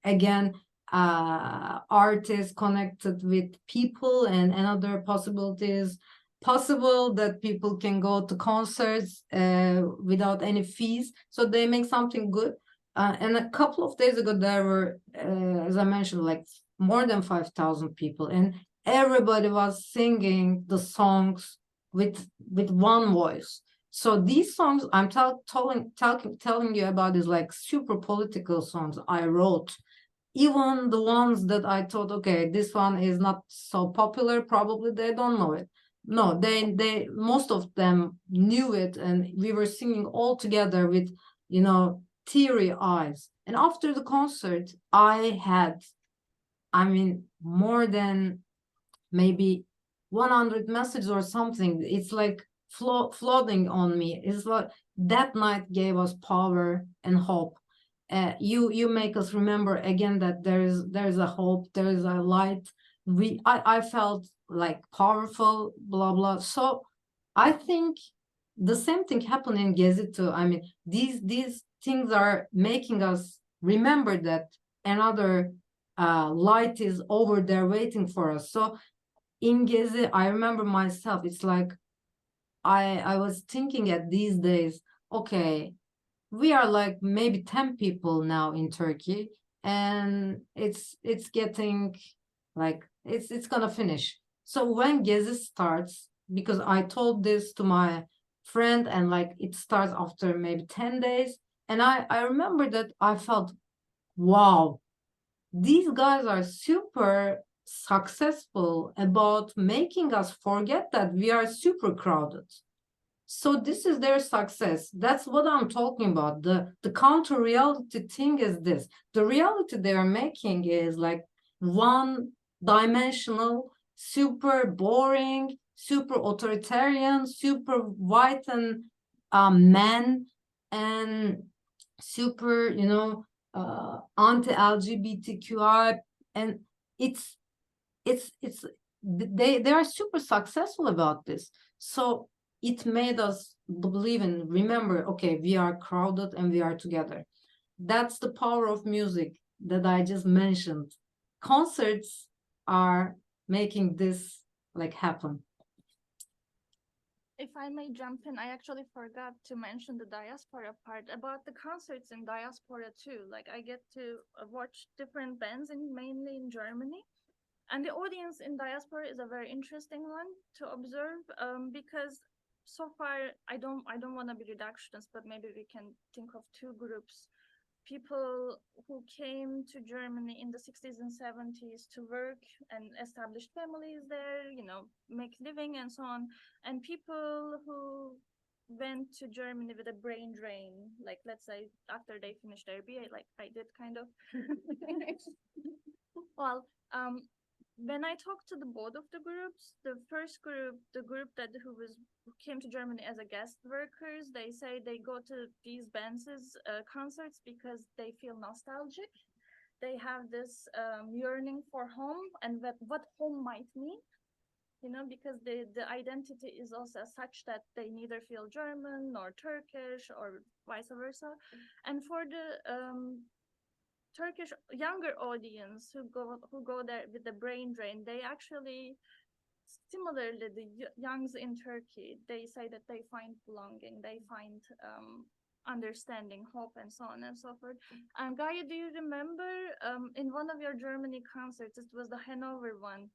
again, art is connected with people, and another possibilities possible that people can go to concerts without any fees. So they make something good. And a couple of days ago, there were, as I mentioned, like more than 5,000 people, and everybody was singing the songs with one voice. So these songs I'm telling you about is like super political songs I wrote. Even the ones that I thought, okay, this one is not so popular, probably they don't know it. No, they most of them knew it, and we were singing all together with, you know, teary eyes. And after the concert, I had, I mean, more than maybe 100 messages or something. It's like flooding on me. It's like that night gave us power and hope. You make us remember again that there's a hope, there is a light. I felt like powerful, blah blah. So I think the same thing happened in Gezi too. I mean, these things are making us remember that another light is over there waiting for us. So in Gezi, I remember myself. It's like I was thinking at these days, okay, we are like maybe 10 people now in Turkey, and it's getting like it's gonna finish. So when Gezi starts, because I told this to my friend, and like it starts after maybe 10 days, and I remember that I felt, wow, these guys are super successful about making us forget that we are super crowded. So this is their success. That's what I'm talking about. The counter reality thing is this. The reality they are making is like one dimensional, super boring, super authoritarian, super white and man, and super, you know, anti-LGBTQI, and they are super successful about this. So it made us believe and remember, okay, we are crowded and we are together. That's the power of music that I just mentioned. Concerts are making this like happen. If I may jump in, I actually forgot to mention the diaspora part about the concerts in diaspora too. Like I get to watch different bands, mainly in Germany. And the audience in diaspora is a very interesting one to observe, because so far I don't want to be reductionist, but maybe we can think of two groups people who came to Germany in the 60s and 70s to work and established families there, you know, make living and so on, and people who went to Germany with a brain drain, like let's say after they finished their BA, like I did kind of. Well, when I talked to the both of the groups, the first group, the group who came to Germany as a guest workers, they say they go to these bands' concerts because they feel nostalgic. They have this yearning for home and what home might mean, you know, because the identity is also such that they neither feel German nor Turkish or vice versa. And for the Turkish younger audience who go there with the brain drain, they actually, similarly, the youngs in Turkey, they say that they find belonging, they find understanding, hope, and so on and so forth. And Gaye, do you remember in one of your Germany concerts, it was the Hanover one,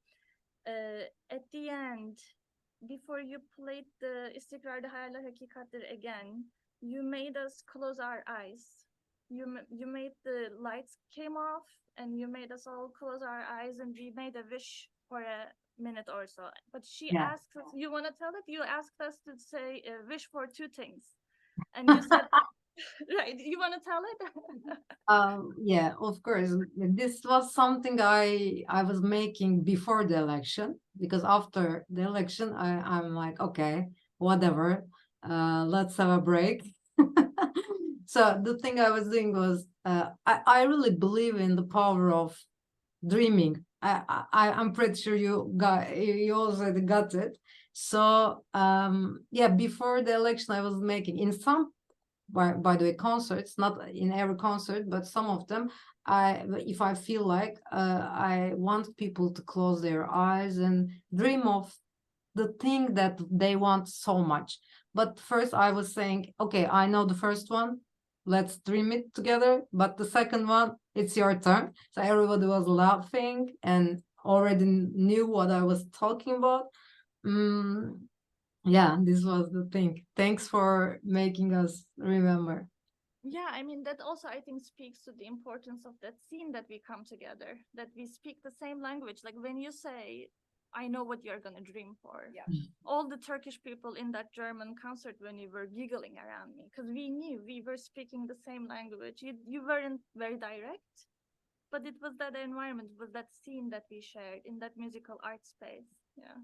at the end, before you played the İstikrar'da Hayaller Hakikattir again, you made us close our eyes. You made the lights came off and you made us all close our eyes and we made a wish for a minute or so. But she asked us, you want to tell it? You asked us to say a wish for two things. And you said, right, you want to tell it? Yeah, of course. This was something I was making before the election, because after the election, I'm like, okay, whatever, let's have a break. So the thing I was doing was, I really believe in the power of dreaming. I'm pretty sure you already got it. So yeah, before the election, I was making in some, by the way, concerts, not in every concert, but some of them, if I feel like I want people to close their eyes and dream of the thing that they want so much. But first I was saying, okay, I know the first one, let's dream it together, but the second one, it's your turn. So everybody was laughing and already knew what I was talking about. Yeah, this was the thing. Thanks for making us remember. Yeah, I mean, that also, I think, speaks to the importance of that scene that we come together, that we speak the same language. Like when you say, I know what you're going to dream for. Yeah. All the Turkish people in that German concert, when you were giggling around me, because we knew we were speaking the same language. You weren't very direct, but it was that environment, it was that scene that we shared in that musical art space. Yeah.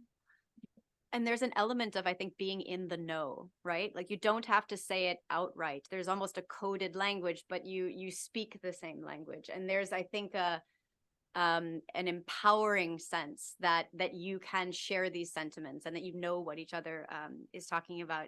And there's an element of, I think, being in the know, right? Like you don't have to say it outright. There's almost a coded language, but you speak the same language. And there's, I think, an empowering sense that you can share these sentiments and that you know what each other is talking about.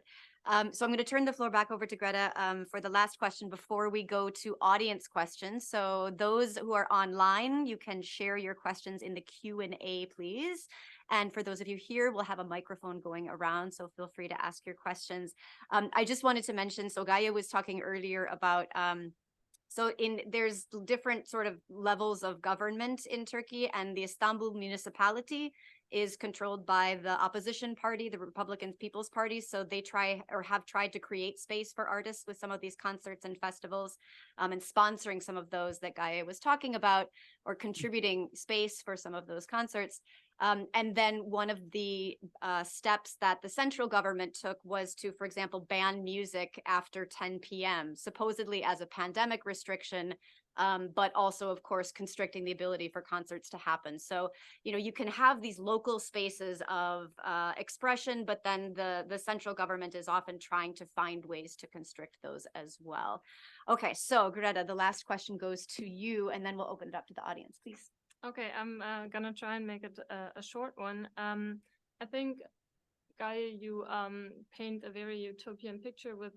So I'm going to turn the floor back over to Greta for the last question before we go to audience questions. So those who are online, you can share your questions in the Q&A, please. And for those of you here, we'll have a microphone going around, so feel free to ask your questions. I just wanted to mention, so Gaye was talking earlier about there's different sort of levels of government in Turkey, and the Istanbul municipality is controlled by the opposition party, the Republican People's Party. So they have tried to create space for artists with some of these concerts and festivals, and sponsoring some of those that Gaye was talking about, or contributing space for some of those concerts. And then one of the steps that the central government took was to, for example, ban music after 10 p.m., supposedly as a pandemic restriction, but also, of course, constricting the ability for concerts to happen. So, you know, you can have these local spaces of expression, but then the central government is often trying to find ways to constrict those as well. Okay, so Greta, the last question goes to you, and then we'll open it up to the audience, please. Okay, I'm gonna try and make it a short one. I think, Gaye, you paint a very utopian picture with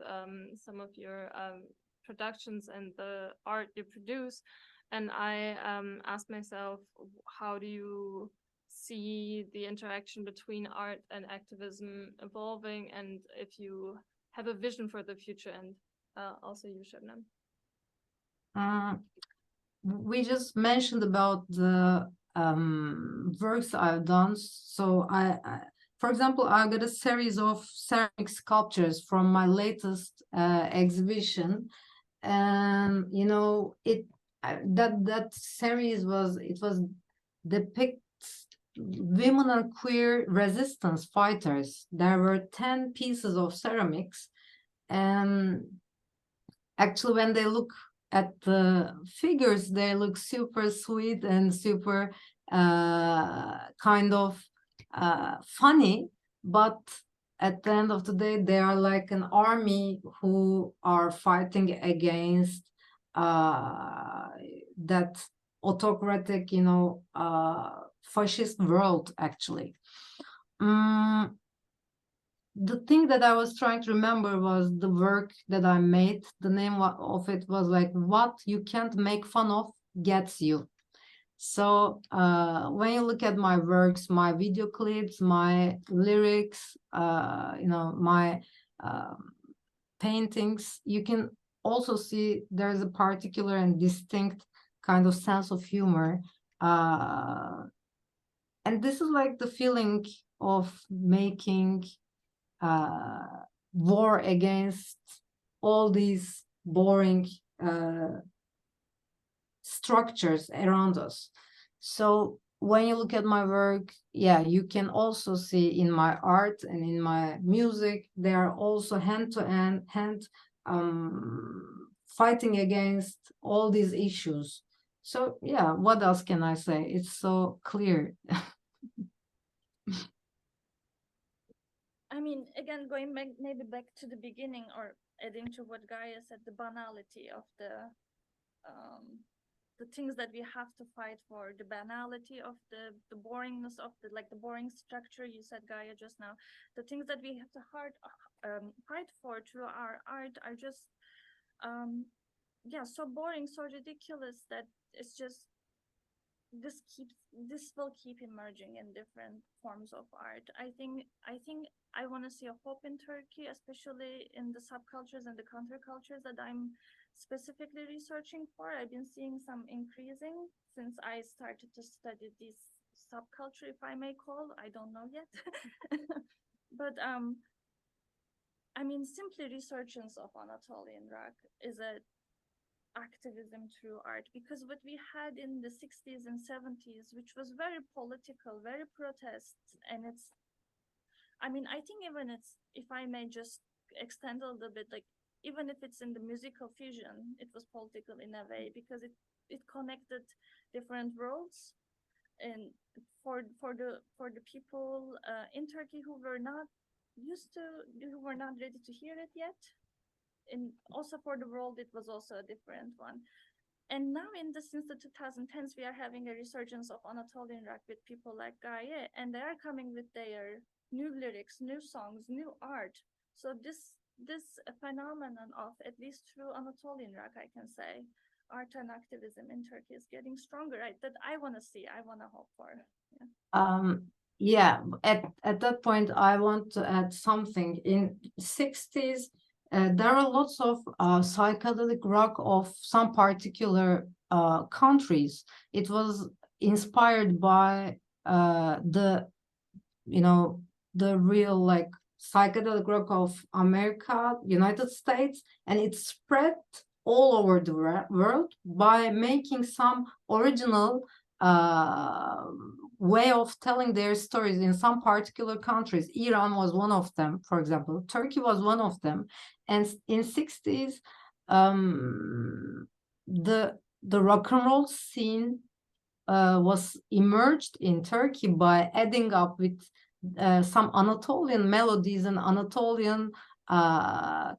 some of your productions and the art you produce. And I asked myself, how do you see the interaction between art and activism evolving, and if you have a vision for the future, and also you, Sebnem? We just mentioned about the works I've done. So for example, I got a series of ceramic sculptures from my latest exhibition. and you know that series was depicts women and queer resistance fighters. There were 10 pieces of ceramics, and actually when they look at the figures, they look super sweet and super kind of funny, but at the end of the day, they are like an army who are fighting against that autocratic, you know, fascist world, actually. The thing that I was trying to remember was the work that I made. The name of it was like, "What you can't make fun of gets you." So when you look at my works, my video clips, my lyrics, you know, my paintings, you can also see there's a particular and distinct kind of sense of humor. And this is like the feeling of making war against all these boring structures around us. So when you look at my work, yeah, you can also see in my art and in my music, they are also hand to hand fighting against all these issues. So yeah, what else can I say? It's so clear. I mean, again, going back, maybe back to the beginning, or adding to what Gaia said, the banality of the things that we have to fight for, the banality of the boringness of the, like the boring structure you said, Gaia, just now, the things that we have to fight for through our art are just, yeah, so boring, so ridiculous that it's just, this will keep emerging in different forms of art. I think I want to see a hope in Turkey, especially in the subcultures and the countercultures that I'm specifically researching for. I've been seeing some increasing since I started to study this subculture, if I may call. I don't know yet. But I mean, simply resurgence of Anatolian rock is a activism through art, because what we had in the 60s and 70s, which was very political, very protest, and it's, I mean, I think even it's, if I may just extend a little bit, like even if it's in the musical fusion, it was political in a way, because it connected different worlds, and for the people in Turkey who were not who were not ready to hear it yet. And also for the world, it was also a different one. And now since the 2010s, we are having a resurgence of Anatolian rock with people like Gaye, and they are coming with their new lyrics, new songs, new art. So this phenomenon of, at least through Anatolian rock, I can say, art and activism in Turkey is getting stronger, right? That I want to see, I want to hope for. Yeah, at that point, I want to add something. In 60s, there are lots of psychedelic rock of some particular countries. It was inspired by the real like psychedelic rock of America, United States, and it spread all over the world by making some original way of telling their stories in some particular countries. Iran was one of them, for example. Turkey was one of them. And in 60s, the rock and roll scene was emerged in Turkey by adding up with some Anatolian melodies and Anatolian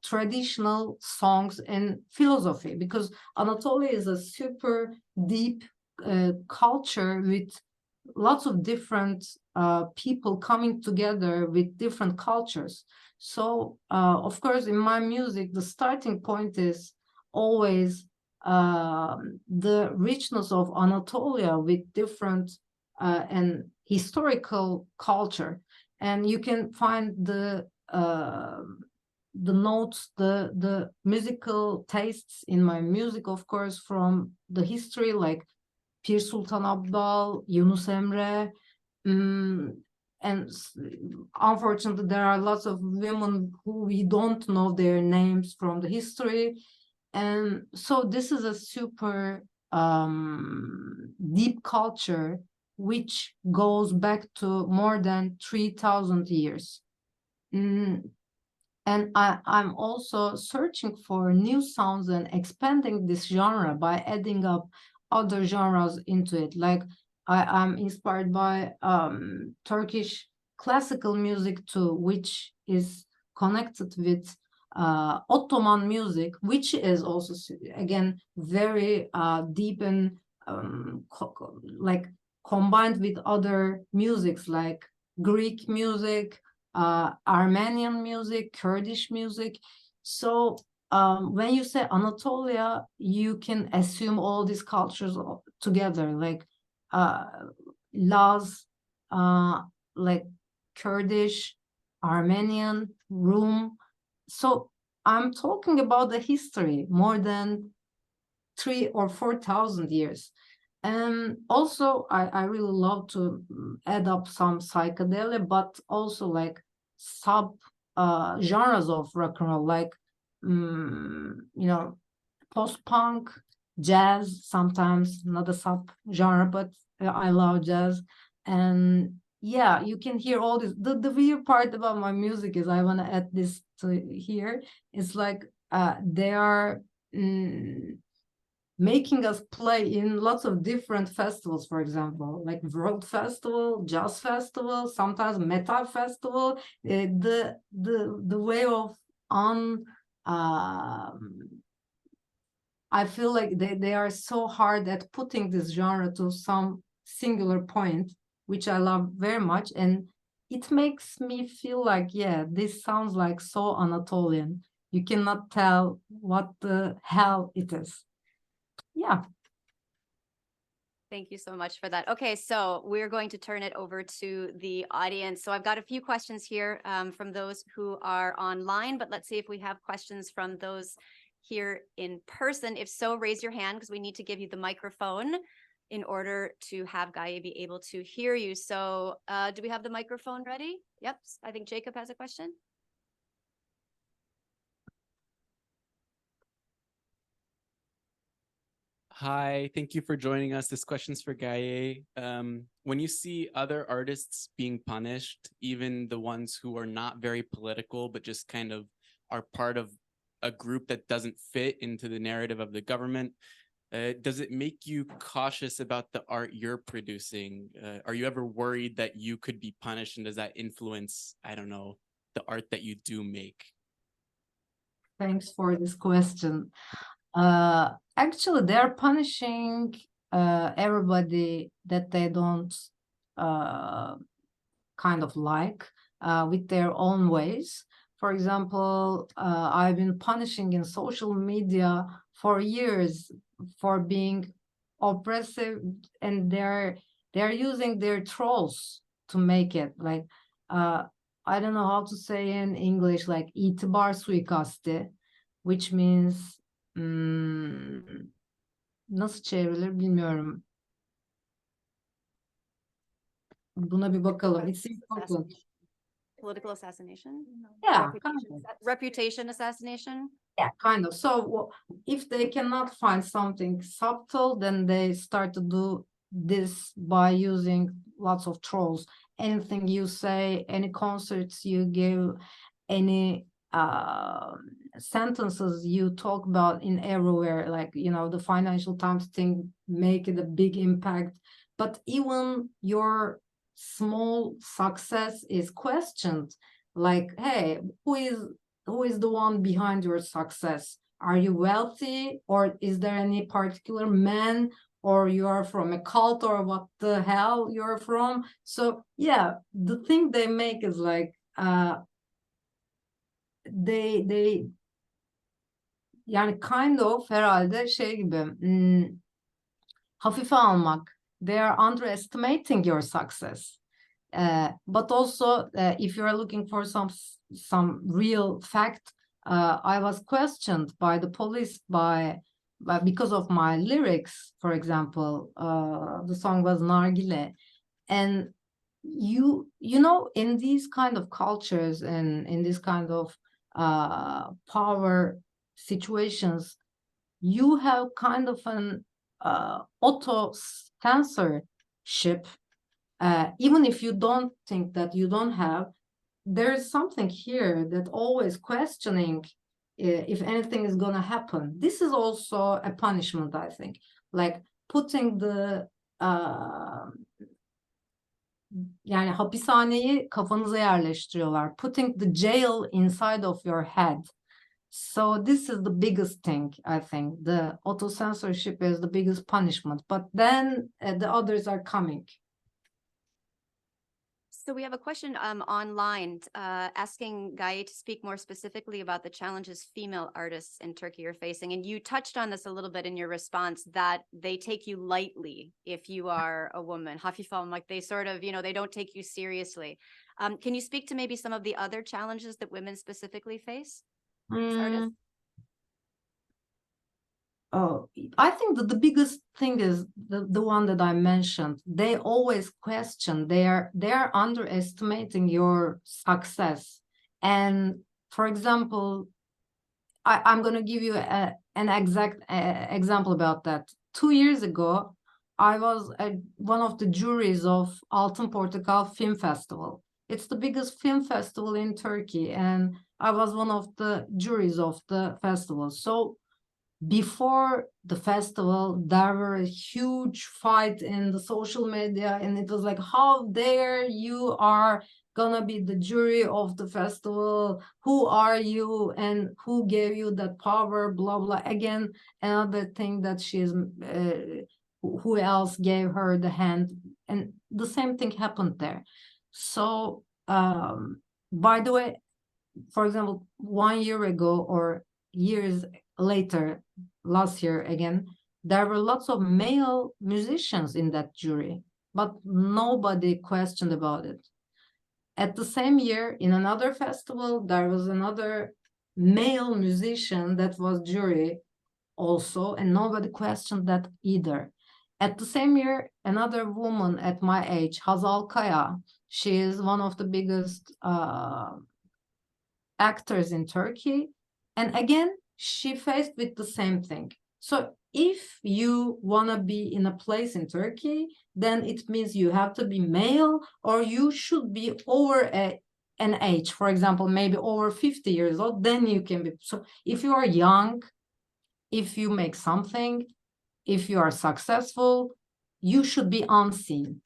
traditional songs and philosophy, because Anatolia is a super deep culture with lots of different people coming together with different cultures. So of course, in my music, the starting point is always the richness of Anatolia with different and historical culture. And you can find the notes, the musical tastes in my music, of course, from the history, like Pir Sultan Abdal, Yunus Emre, and unfortunately there are lots of women who we don't know their names from the history. And so this is a super deep culture which goes back to more than 3,000 years. And I'm also searching for new sounds and expanding this genre by adding up other genres into it. Like I'm inspired by Turkish classical music too, which is connected with Ottoman music, which is also again very deep and like combined with other musics like Greek music, Armenian music, Kurdish music. So when you say Anatolia, you can assume all these cultures together, like Laz, like Kurdish, Armenian, Rum. So I'm talking about the history more than 3,000 or 4,000 years. And also, I really love to add up some psychedelia, but also like sub genres of rock and roll, like post-punk, jazz, sometimes not a sub genre, but I love jazz. And yeah, you can hear all this. The weird part about my music is I want to add this to here. It's like they are making us play in lots of different festivals, for example, like World Festival, Jazz Festival, sometimes Metal Festival. The way of I feel like they are so hard at putting this genre to some singular point, which I love very much. And it makes me feel like, yeah, this sounds like so Anatolian. You cannot tell what the hell it is. Yeah. Thank you so much for that. Okay, so we're going to turn it over to the audience. So I've got a few questions here from those who are online, but let's see if we have questions from those here in person. If so, raise your hand because we need to give you the microphone in order to have Gaye be able to hear you. So do we have the microphone ready? Yep, I think Jacob has a question. Hi, thank you for joining us. This question's for Gaye. When you see other artists being punished, even the ones who are not very political, but just kind of are part of a group that doesn't fit into the narrative of the government, does it make you cautious about the art you're producing? Are you ever worried that you could be punished, and does that influence, I don't know, the art that you do make? Thanks for this question. Actually, they're punishing everybody that they don't kind of like with their own ways. For example, I've been punishing in social media for years for being oppressive, and they're using their trolls to make it like I don't know how to say in English, like itibar suikasti, which means nasıl çevrilir bilmiyorum. Buna bir bakalım. It's important. Political assassination? Yeah, reputation assassination? Yeah, kind of. So if they cannot find something subtle, then they start to do this by using lots of trolls. Anything you say, any concerts you give, any sentences you talk about in everywhere, like, the Financial Times thing, make it a big impact. But even your small success is questioned, like, hey, who is the one behind your success? Are you wealthy, or is there any particular man, or you are from a cult, or what the hell you're from? So yeah, the thing they make is like they yani kind of herhalde şey gibi hafife almak. They are underestimating your success. But also, if you are looking for some real fact, I was questioned by the police because of my lyrics. For example, the song was Nargile, and in these kind of cultures and in this kind of power situations, you have kind of an auto censorship. Even if you don't think that you don't have, there's something here that always questioning if anything is gonna happen. This is also a punishment, I think. Like putting the yani hapishaneyi kafanıza yerleştiriyorlar. Putting the jail inside of your head. So this is the biggest thing, I think. The auto-censorship is the biggest punishment. But then the others are coming. So we have a question online asking Gaye to speak more specifically about the challenges female artists in Turkey are facing. And you touched on this a little bit in your response, that they take you lightly if you are a woman. Hafif almak, like they sort of, they don't take you seriously. Can you speak to maybe some of the other challenges that women specifically face as artists? Oh, I think that the biggest thing is the one that I mentioned. They always question. They are underestimating your success. And for example, I'm going to give you an exact example about that. 2 years ago, I was one of the juries of Altunkaya Film Festival. It's the biggest film festival in Turkey, and I was one of the juries of the festival. So before the festival, there were a huge fight in the social media, and it was like, how dare you are gonna be the jury of the festival? Who are you, and who gave you that power? Blah blah. Again, another thing that she's who else gave her the hand? And the same thing happened there. So by the way, for example, 1 year ago or years later, last year again, there were lots of male musicians in that jury, but nobody questioned about it. At the same year, in another festival, there was another male musician that was jury also, and nobody questioned that either. At the same year, another woman at my age, Altunkaya, she is one of the biggest actors in Turkey, and again, she faced with the same thing. So if you want to be in a place in Turkey, then it means you have to be male, or you should be over an age, for example, maybe over 50 years old, then you can be. So if you are young, if you make something, if you are successful, you should be unseen.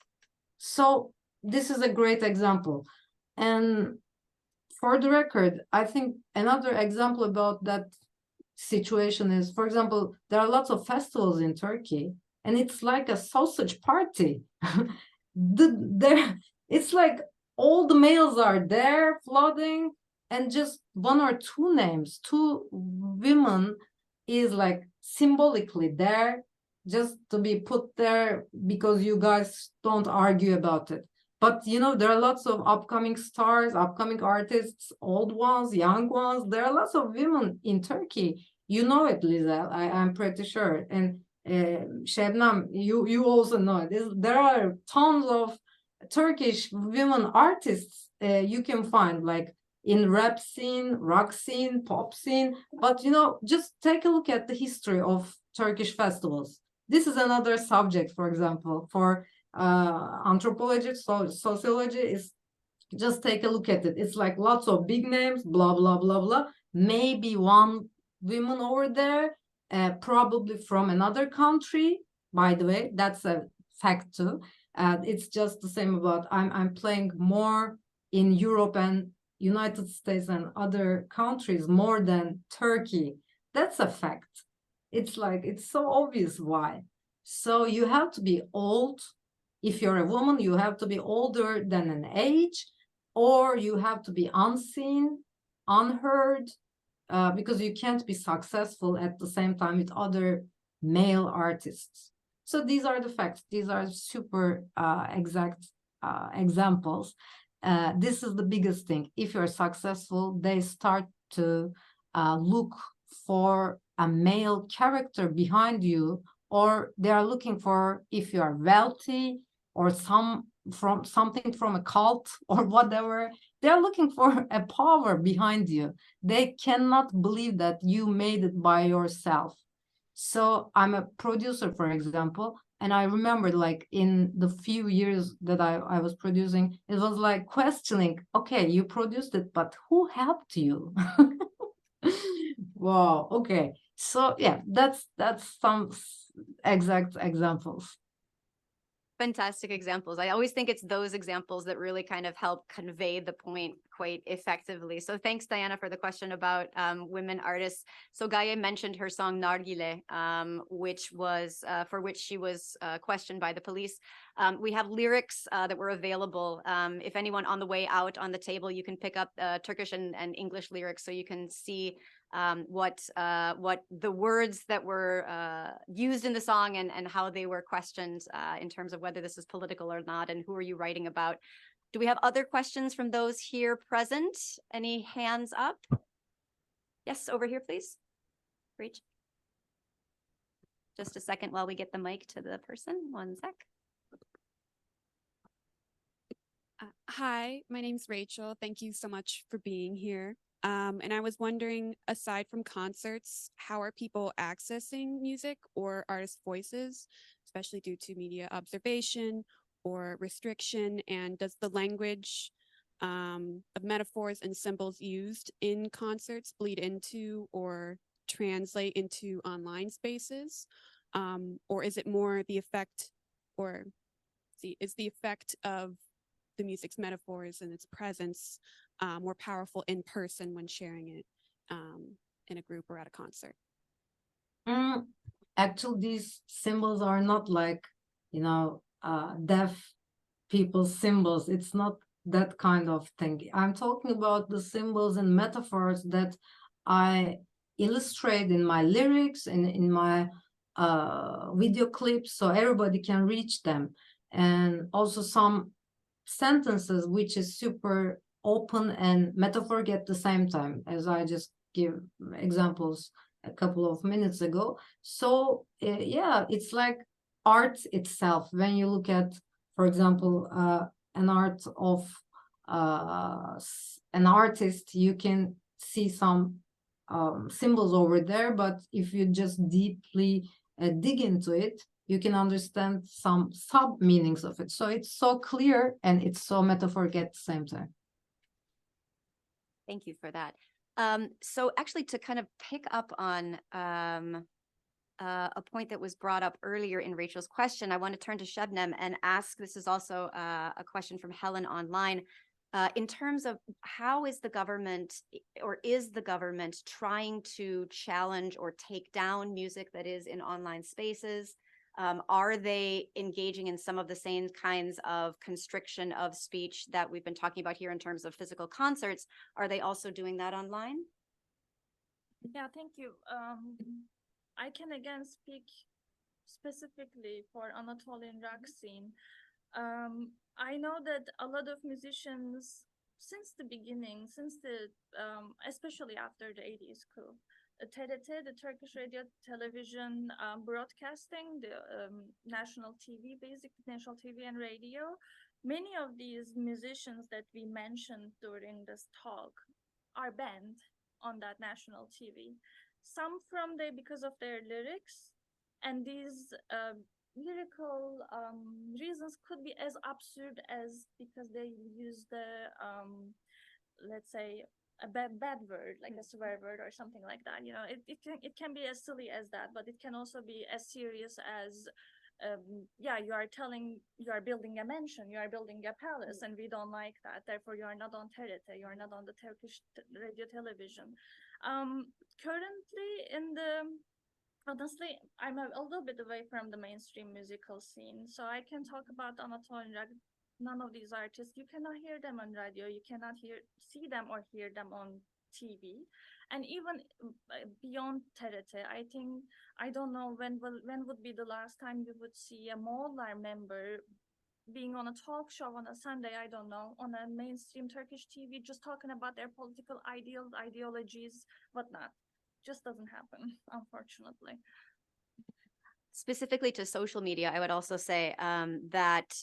So this is a great example. And for the record, I think another example about that situation is, for example, there are lots of festivals in Turkey, and it's like a sausage party. It's like all the males are there flooding, and just one or two names, two women is like symbolically there, just to be put there because you guys don't argue about it. But there are lots of upcoming stars, upcoming artists, old ones, young ones. There are lots of women in Turkey. You know it, Lisa. I'm pretty sure. And Sebnem, you also know it. There are tons of Turkish women artists you can find, like in rap scene, rock scene, pop scene. But just take a look at the history of Turkish festivals. This is another subject, for example, for anthropology, sociology, is just take a look at it. It's like lots of big names, blah blah blah blah, maybe one woman over there, probably from another country, by the way. That's a fact too. It's just the same about I'm playing more in Europe and United States and other countries more than Turkey. That's a fact. It's like, it's so obvious why. So you have to be old. If you're a woman, you have to be older than an age, or you have to be unseen, unheard, because you can't be successful at the same time with other male artists. So these are the facts. These are super exact examples. This is the biggest thing. If you're successful, they start to look for a male character behind you, or they are looking for if you are wealthy, or something from a cult or whatever. They're looking for a power behind you. They cannot believe that you made it by yourself. So I'm a producer, for example, and I remember like in the few years that I was producing, it was like questioning, okay, you produced it, but who helped you? Wow, okay. So yeah, that's some exact examples. Fantastic examples. I always think it's those examples that really kind of help convey the point quite effectively. So thanks, Diana, for the question about women artists. So Gaye mentioned her song Nargile, which was for which she was questioned by the police. We have lyrics that were available. If anyone on the way out on the table, you can pick up Turkish and English lyrics so you can see what the words that were used in the song and how they were questioned in terms of whether this is political or not, and who are you writing about. Do we have other questions from those here present? Any hands up? Yes, over here, please. Reach. Just a second while we get the mic to the person. One sec. Hi, my name's Rachel. Thank you so much for being here. And I was wondering, aside from concerts, how are people accessing music or artist voices, especially due to media observation or restriction? And does the language of metaphors and symbols used in concerts bleed into or translate into online spaces? Or is it more the effect, or is the effect of the music's metaphors and its presence more powerful in person when sharing it in a group or at a concert? Actually, these symbols are not like, deaf people's symbols. It's not that kind of thing. I'm talking about the symbols and metaphors that I illustrate in my lyrics and in my video clips, so everybody can reach them. And also some sentences which is super open and metaphoric at the same time, as I just give examples a couple of minutes ago. So yeah, it's like art itself. When you look at, for example, an art of an artist, you can see some symbols over there, but if you just deeply dig into it, you can understand some sub meanings of it. So it's so clear and it's so metaphoric at the same time. Thank you for that. So actually, to kind of pick up on a point that was brought up earlier in Rachel's question, I want to turn to Sebnem and ask, this is also a question from Helen online, in terms of how is the government, or is the government trying to challenge or take down music that is in online spaces? Are they engaging in some of the same kinds of constriction of speech that we've been talking about here in terms of physical concerts? Are they also doing that online? Yeah, thank you. I can again speak specifically for Anatolian rock scene. I know that a lot of musicians since the beginning, especially after the 80s coup, TRT, the Turkish radio television broadcasting, the national TV, basically national TV and radio, many of these musicians that we mentioned during this talk are banned on that national TV. Some from there because of their lyrics, and these lyrical reasons could be as absurd as because they use the let's say a bad word, like a swear word or something like that. It can be as silly as that, but it can also be as serious as yeah, you are building a mansion, you are building a palace, and we don't like that, therefore you are not on TRT, you are not on the Turkish radio television. Currently honestly, I'm a little bit away from the mainstream musical scene, so I can talk about Anatolian rock. None of these artists, you cannot hear them on radio, you cannot see them or hear them on TV. And even beyond TRT, I don't know when would be the last time you would see a Moğollar member being on a talk show on a Sunday, I don't know, on a mainstream Turkish TV, just talking about their political ideologies, whatnot. Just doesn't happen, unfortunately. Specifically to social media, I would also say that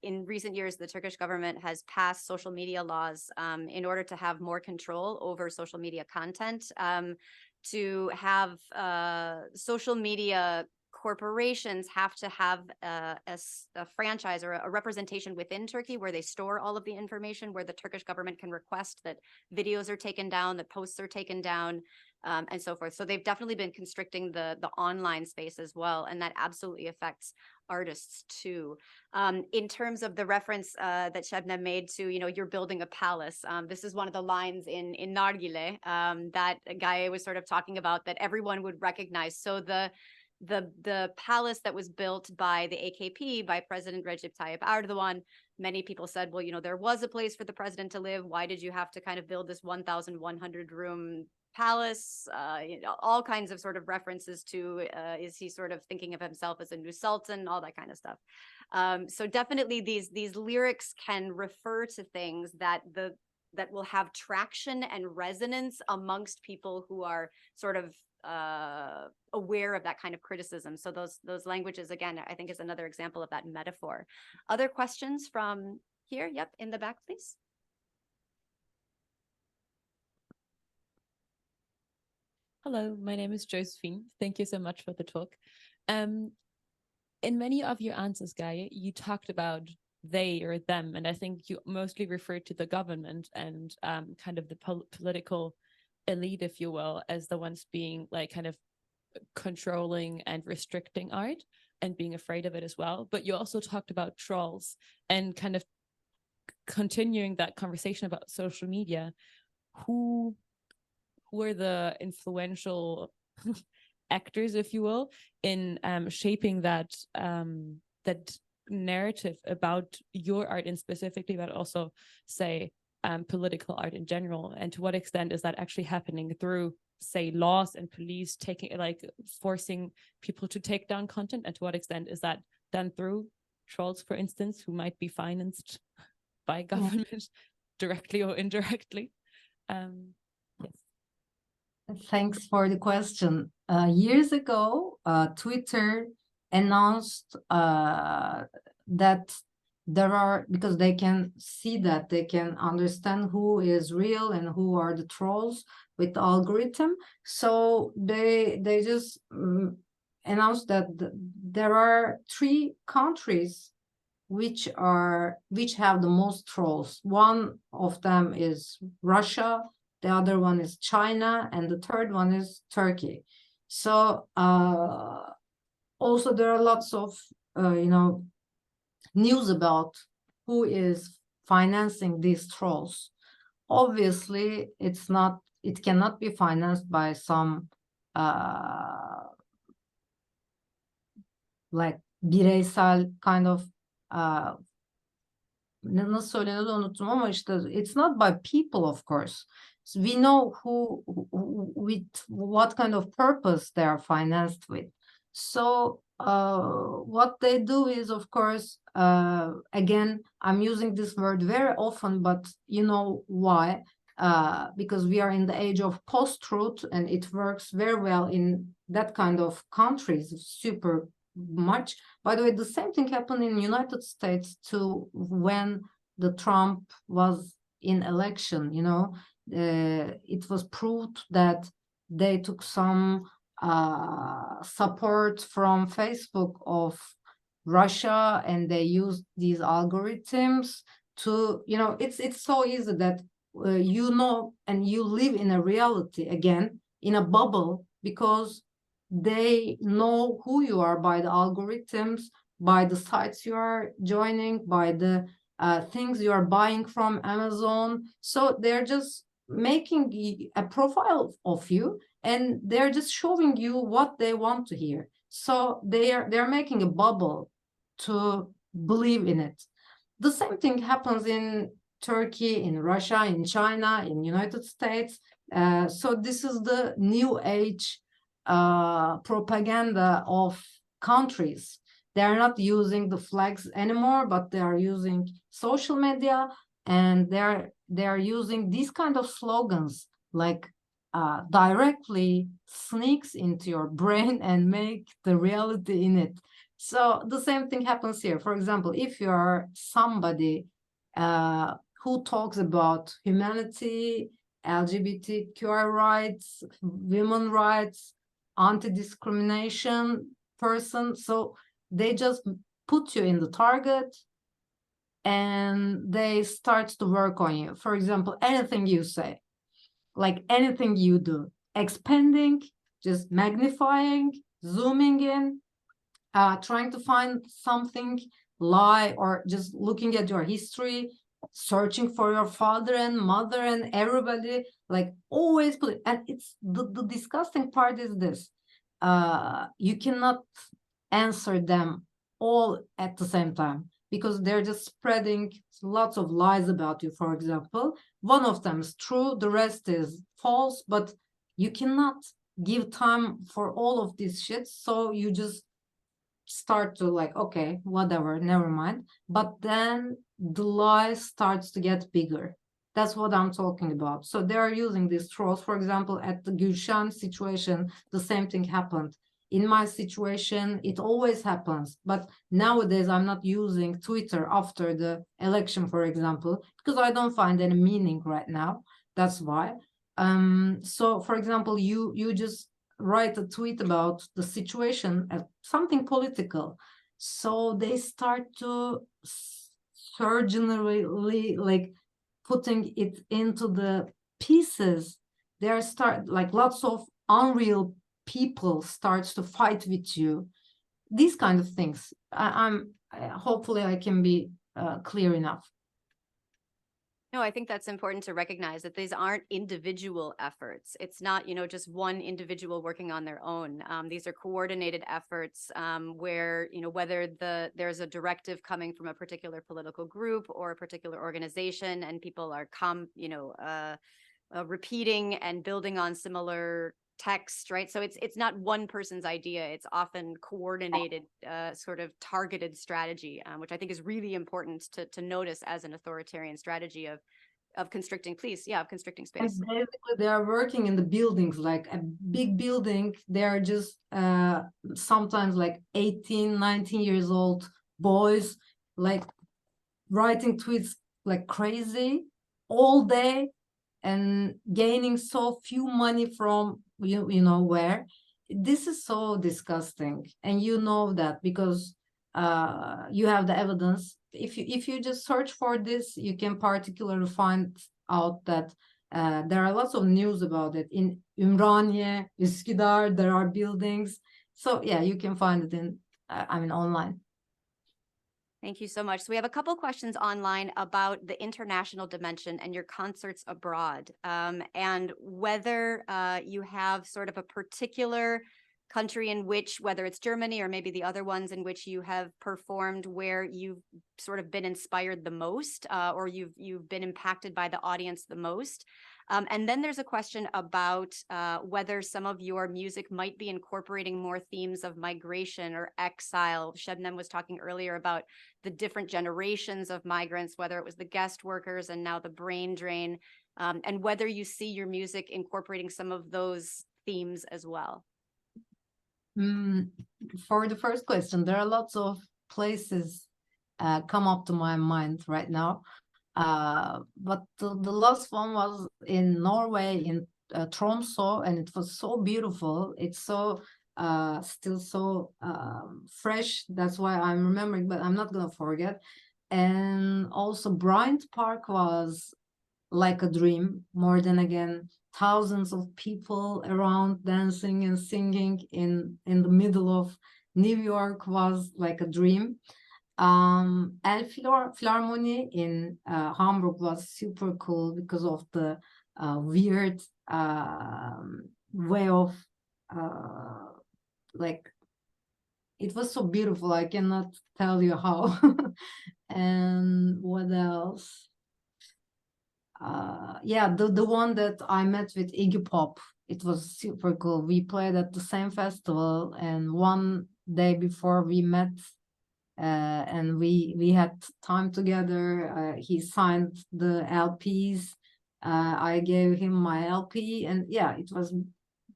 in recent years, the Turkish government has passed social media laws in order to have more control over social media content. to have social media corporations have to have a franchise or a representation within Turkey where they store all of the information, where the Turkish government can request that videos are taken down, that posts are taken down, and so forth. So they've definitely been constricting the online space as well, and that absolutely affects artists too. In terms of the reference that Sebnem made to, you're building a palace. This is one of the lines in Nargile that Gaye was sort of talking about, that everyone would recognize. So the palace that was built by the AKP, by President Recep Tayyip Erdogan, many people said, well, there was a place for the president to live. Why did you have to kind of build this 1,100 room palace? All kinds of sort of references to, is he sort of thinking of himself as a new sultan, all that kind of stuff. So definitely these lyrics can refer to things that will have traction and resonance amongst people who are sort of aware of that kind of criticism. So those languages, again, I think is another example of that metaphor. Other questions from here? Yep, in the back, please. Hello, my name is Josephine. Thank you so much for the talk. In many of your answers, Gaye, you talked about they or them, and I think you mostly referred to the government and kind of the political elite, if you will, as the ones being like kind of controlling and restricting art and being afraid of it as well. But you also talked about trolls and kind of continuing that conversation about social media. Who are the influential actors, if you will, in shaping that that narrative about your art and specifically, but also say political art in general, and to what extent is that actually happening through, say, laws and police taking, like, forcing people to take down content, and to what extent is that done through trolls, for instance, who might be financed by government directly or indirectly? Yes. Thanks for the question. Years ago, Twitter announced that there are, because they can see that, they can understand who is real and who are the trolls with the algorithm. So they just announced that there are 3 countries which have the most trolls. One of them is Russia, the other one is China, and the third one is Turkey. So also there are lots of news about who is financing these trolls. Obviously, it cannot be financed by some like bireysel kind of nasıl söyleniyordu unuttum ama işte it's not by people, of course. So we know who with what kind of purpose they are financed with. So what they do is, of course, again, I'm using this word very often, but you know why? Because we are in the age of post-truth, and it works very well in that kind of countries, super much. By the way, the same thing happened in the United States too, when the Trump was in election. It was proved that they took some support from Facebook of Russia, and they used these algorithms to, it's so easy that and you live in a reality, again, in a bubble, because they know who you are by the algorithms, by the sites you are joining, by the things you are buying from Amazon. So they're just making a profile of you, and they're just showing you what they want to hear. So they're making a bubble to believe in it. The same thing happens in Turkey, in Russia, in China, in United States. So this is the new age propaganda of countries. They are not using the flags anymore, but they are using social media, and they are using these kind of slogans, like directly sneaks into your brain and make the reality in it. So the same thing happens here. For example, if you are somebody who talks about humanity LGBTQI rights, women rights, anti-discrimination person. So they just put you in the target and they start to work on you. For example, anything you say, like anything you do, expanding, just magnifying, zooming in, trying to find something lie, or just looking at your history, searching for your father and mother and everybody, like always put it. And it's the disgusting part is this: you cannot answer them all at the same time, because they're just spreading lots of lies about you. For example, one of them is true, the rest is false, but you cannot give time for all of this shit, so you just start to like, okay, whatever, never mind. But then the lie starts to get bigger. That's what I'm talking about. So they are using these trolls. For example, at the Gülşen situation, the same thing happened. In my situation, it always happens. But nowadays, I'm not using Twitter after the election, for example, because I don't find any meaning right now. That's why. So, for example, you just write a tweet about the situation, something political. So they start to surgically like putting it into the pieces. There start like lots of unreal people starts to fight with you. These kind of things. Hopefully I can be clear enough. No, I think that's important to recognize that these aren't individual efforts. It's not, just one individual working on their own. These are coordinated efforts where, whether there's a directive coming from a particular political group or a particular organization, and people are repeating and building on similar text, right? So it's not one person's idea. It's often coordinated, sort of targeted strategy, which I think is really important to notice as an authoritarian strategy of constricting, of constricting space. And basically, they are working in the buildings, like a big building. They are just sometimes like 18, 19 years old boys, like writing tweets like crazy all day and gaining so few money from you know where. This is so disgusting, and you know that because you have the evidence. If you just search for this, you can particularly find out that there are lots of news about it in Ümraniye, Üsküdar. There are buildings, so yeah, you can find it in online. Thank you so much. So we have a couple questions online about the international dimension and your concerts abroad, and whether you have sort of a particular country in which, whether it's Germany or maybe the other ones in which you have performed, where you've sort of been inspired the most, or you've been impacted by the audience the most. And then there's a question about whether some of your music might be incorporating more themes of migration or exile. Sebnem was talking earlier about the different generations of migrants, whether it was the guest workers and now the brain drain, and whether you see your music incorporating some of those themes as well. For the first question, there are lots of places come up to my mind right now. But the last one was in Norway, in Tromsø, and it was so beautiful. It's so still so fresh. That's why I'm remembering, but I'm not gonna forget. And also Bryant Park was like a dream. More than again, thousands of people around dancing and singing in the middle of New York was like a dream. Philharmonie in Hamburg was super cool because of the weird way of like, it was so beautiful. I cannot tell you how. And what else? Yeah, the one that I met with Iggy Pop, it was super cool. We played at the same festival, and one day before we met, and we had time together. He signed the LPs. I gave him my LP, and yeah, it was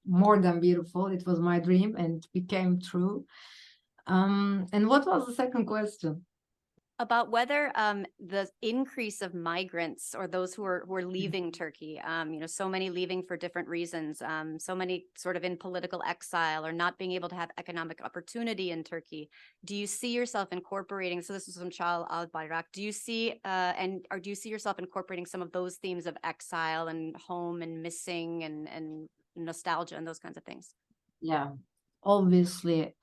more than beautiful. It was my dream, and it became true. And what was the second question? about whether the increase of migrants or those who are leaving Turkey, so many leaving for different reasons, so many sort of in political exile or not being able to have economic opportunity in Turkey. Do you see yourself incorporating? So this is from Çağal Albayrak. Do you see do you see yourself incorporating some of those themes of exile and home and missing and nostalgia and those kinds of things? Yeah, obviously.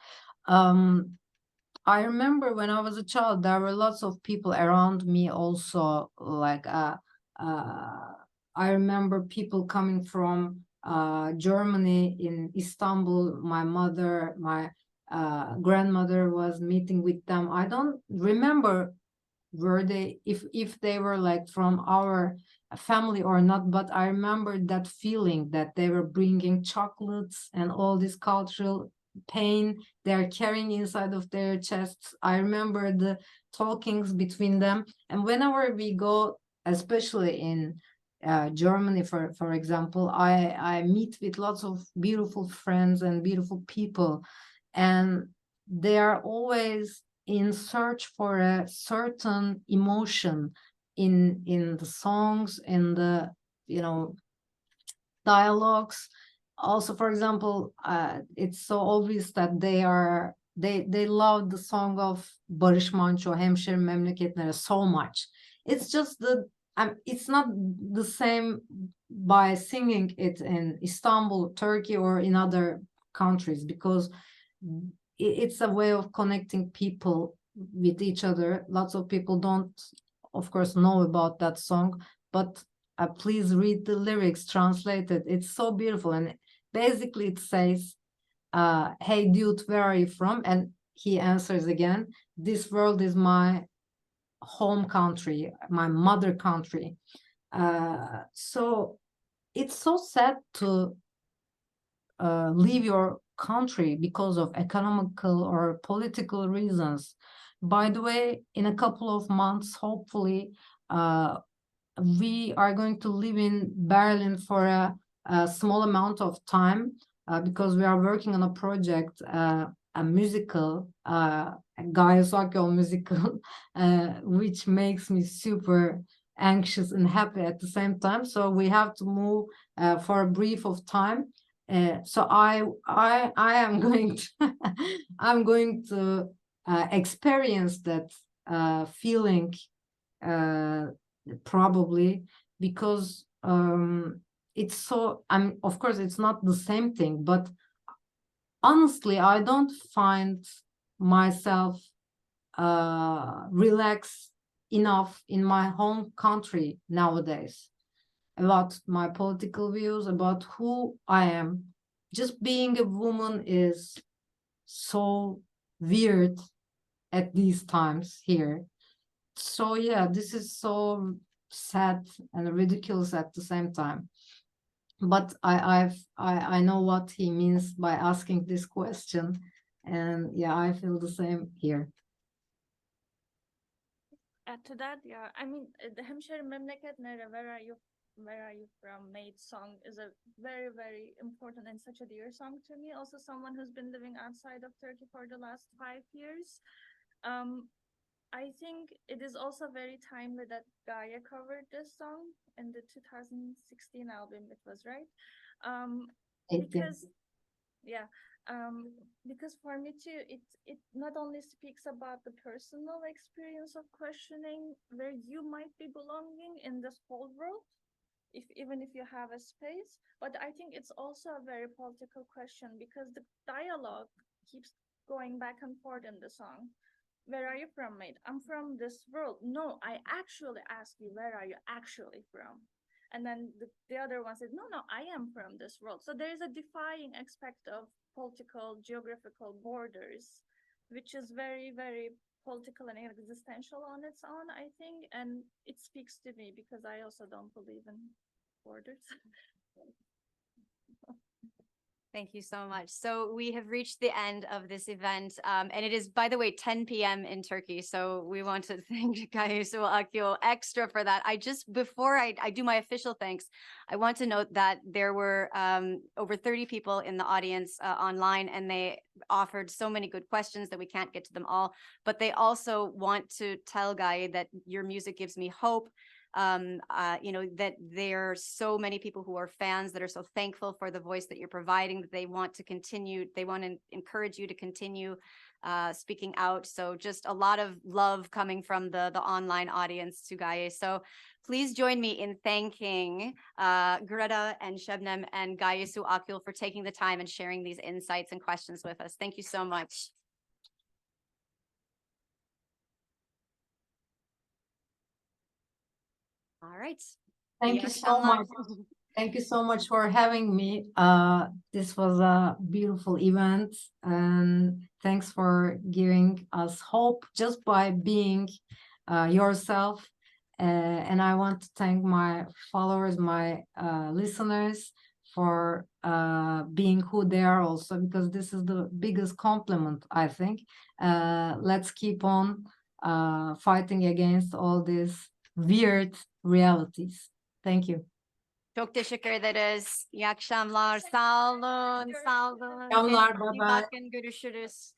I remember when I was a child, there were lots of people around me also. Like, I remember people coming from Germany in Istanbul. My mother, my grandmother was meeting with them. I don't remember were they if they were like from our family or not, but I remember that feeling that they were bringing chocolates and all this cultural pain they're carrying inside of their chests. I remember the talkings between them, and whenever we go, especially in Germany, for example, I meet with lots of beautiful friends and beautiful people, and they are always in search for a certain emotion in the songs, in the dialogues. Also, for example, it's so obvious that they love the song of Barış Manço, Hemşerim Memleketine, so much. It's just it's not the same by singing it in Istanbul, Turkey, or in other countries, because it's a way of connecting people with each other. Lots of people don't, of course, know about that song, but please read the lyrics translated. It's so beautiful. And basically it says, hey dude, where are you from? And he answers again, this world is my home country, my mother country. So it's so sad to leave your country because of economical or political reasons. By the way, in a couple of months, hopefully, we are going to live in Berlin for a small amount of time because we are working on a project, a musical, Gaye Akyol musical, which makes me super anxious and happy at the same time. So we have to move for a brief of time. So I am going to I'm going to experience that feeling probably, because it's so, of course it's not the same thing, but honestly I don't find myself relaxed enough in my home country nowadays about my political views, about who I am. Just being a woman is so weird at these times here. So yeah, this is so sad and ridiculous at the same time. But I know what he means by asking this question, and yeah, I feel the same here. Add to that, yeah, I mean, the Hemşerim Memleketine, where are you from, Mainz song is a very, very important and such a dear song to me. Also, someone who's been living outside of Turkey for the last 5 years. I think it is also very timely that Gaye covered this song in the 2016 album, it was, right? Because, yeah, because for me too, it not only speaks about the personal experience of questioning where you might be belonging in this whole world, even if you have a space, but I think it's also a very political question, because the dialogue keeps going back and forth in the song. Where are you from, mate? I'm from this world. No, I actually ask you, where are you actually from? And then the other one said, no, I am from this world. So there is a defying aspect of political, geographical borders, which is very, very political and existential on its own, I think. And it speaks to me because I also don't believe in borders. Thank you so much. So we have reached the end of this event, and it is, by the way, 10 p.m. in Turkey. So we want to thank Gaye Akyol extra for that. Before I do my official thanks, I want to note that there were over 30 people in the audience online, and they offered so many good questions that we can't get to them all. But they also want to tell Gaye that your music gives me hope. That there are so many people who are fans that are so thankful for the voice that you're providing, that they want to continue, they want to encourage you to continue speaking out. So just a lot of love coming from the online audience to Gaye. So please join me in thanking Greta and Sebnem and Gaye Akyol for taking the time and sharing these insights and questions with us. Thank you so much. All right. Thank you so much. Thank you so much for having me. This was a beautiful event, and thanks for giving us hope just by being yourself. And I want to thank my followers, my listeners for being who they are also, because this is the biggest compliment, I think. Let's keep on fighting against all these weird realities. Thank you. Çok teşekkür ederiz. İyi akşamlar. Sağ olun. Sağ olun. Akşamlar. Kendinize iyi Bye bye. bakın. Görüşürüz.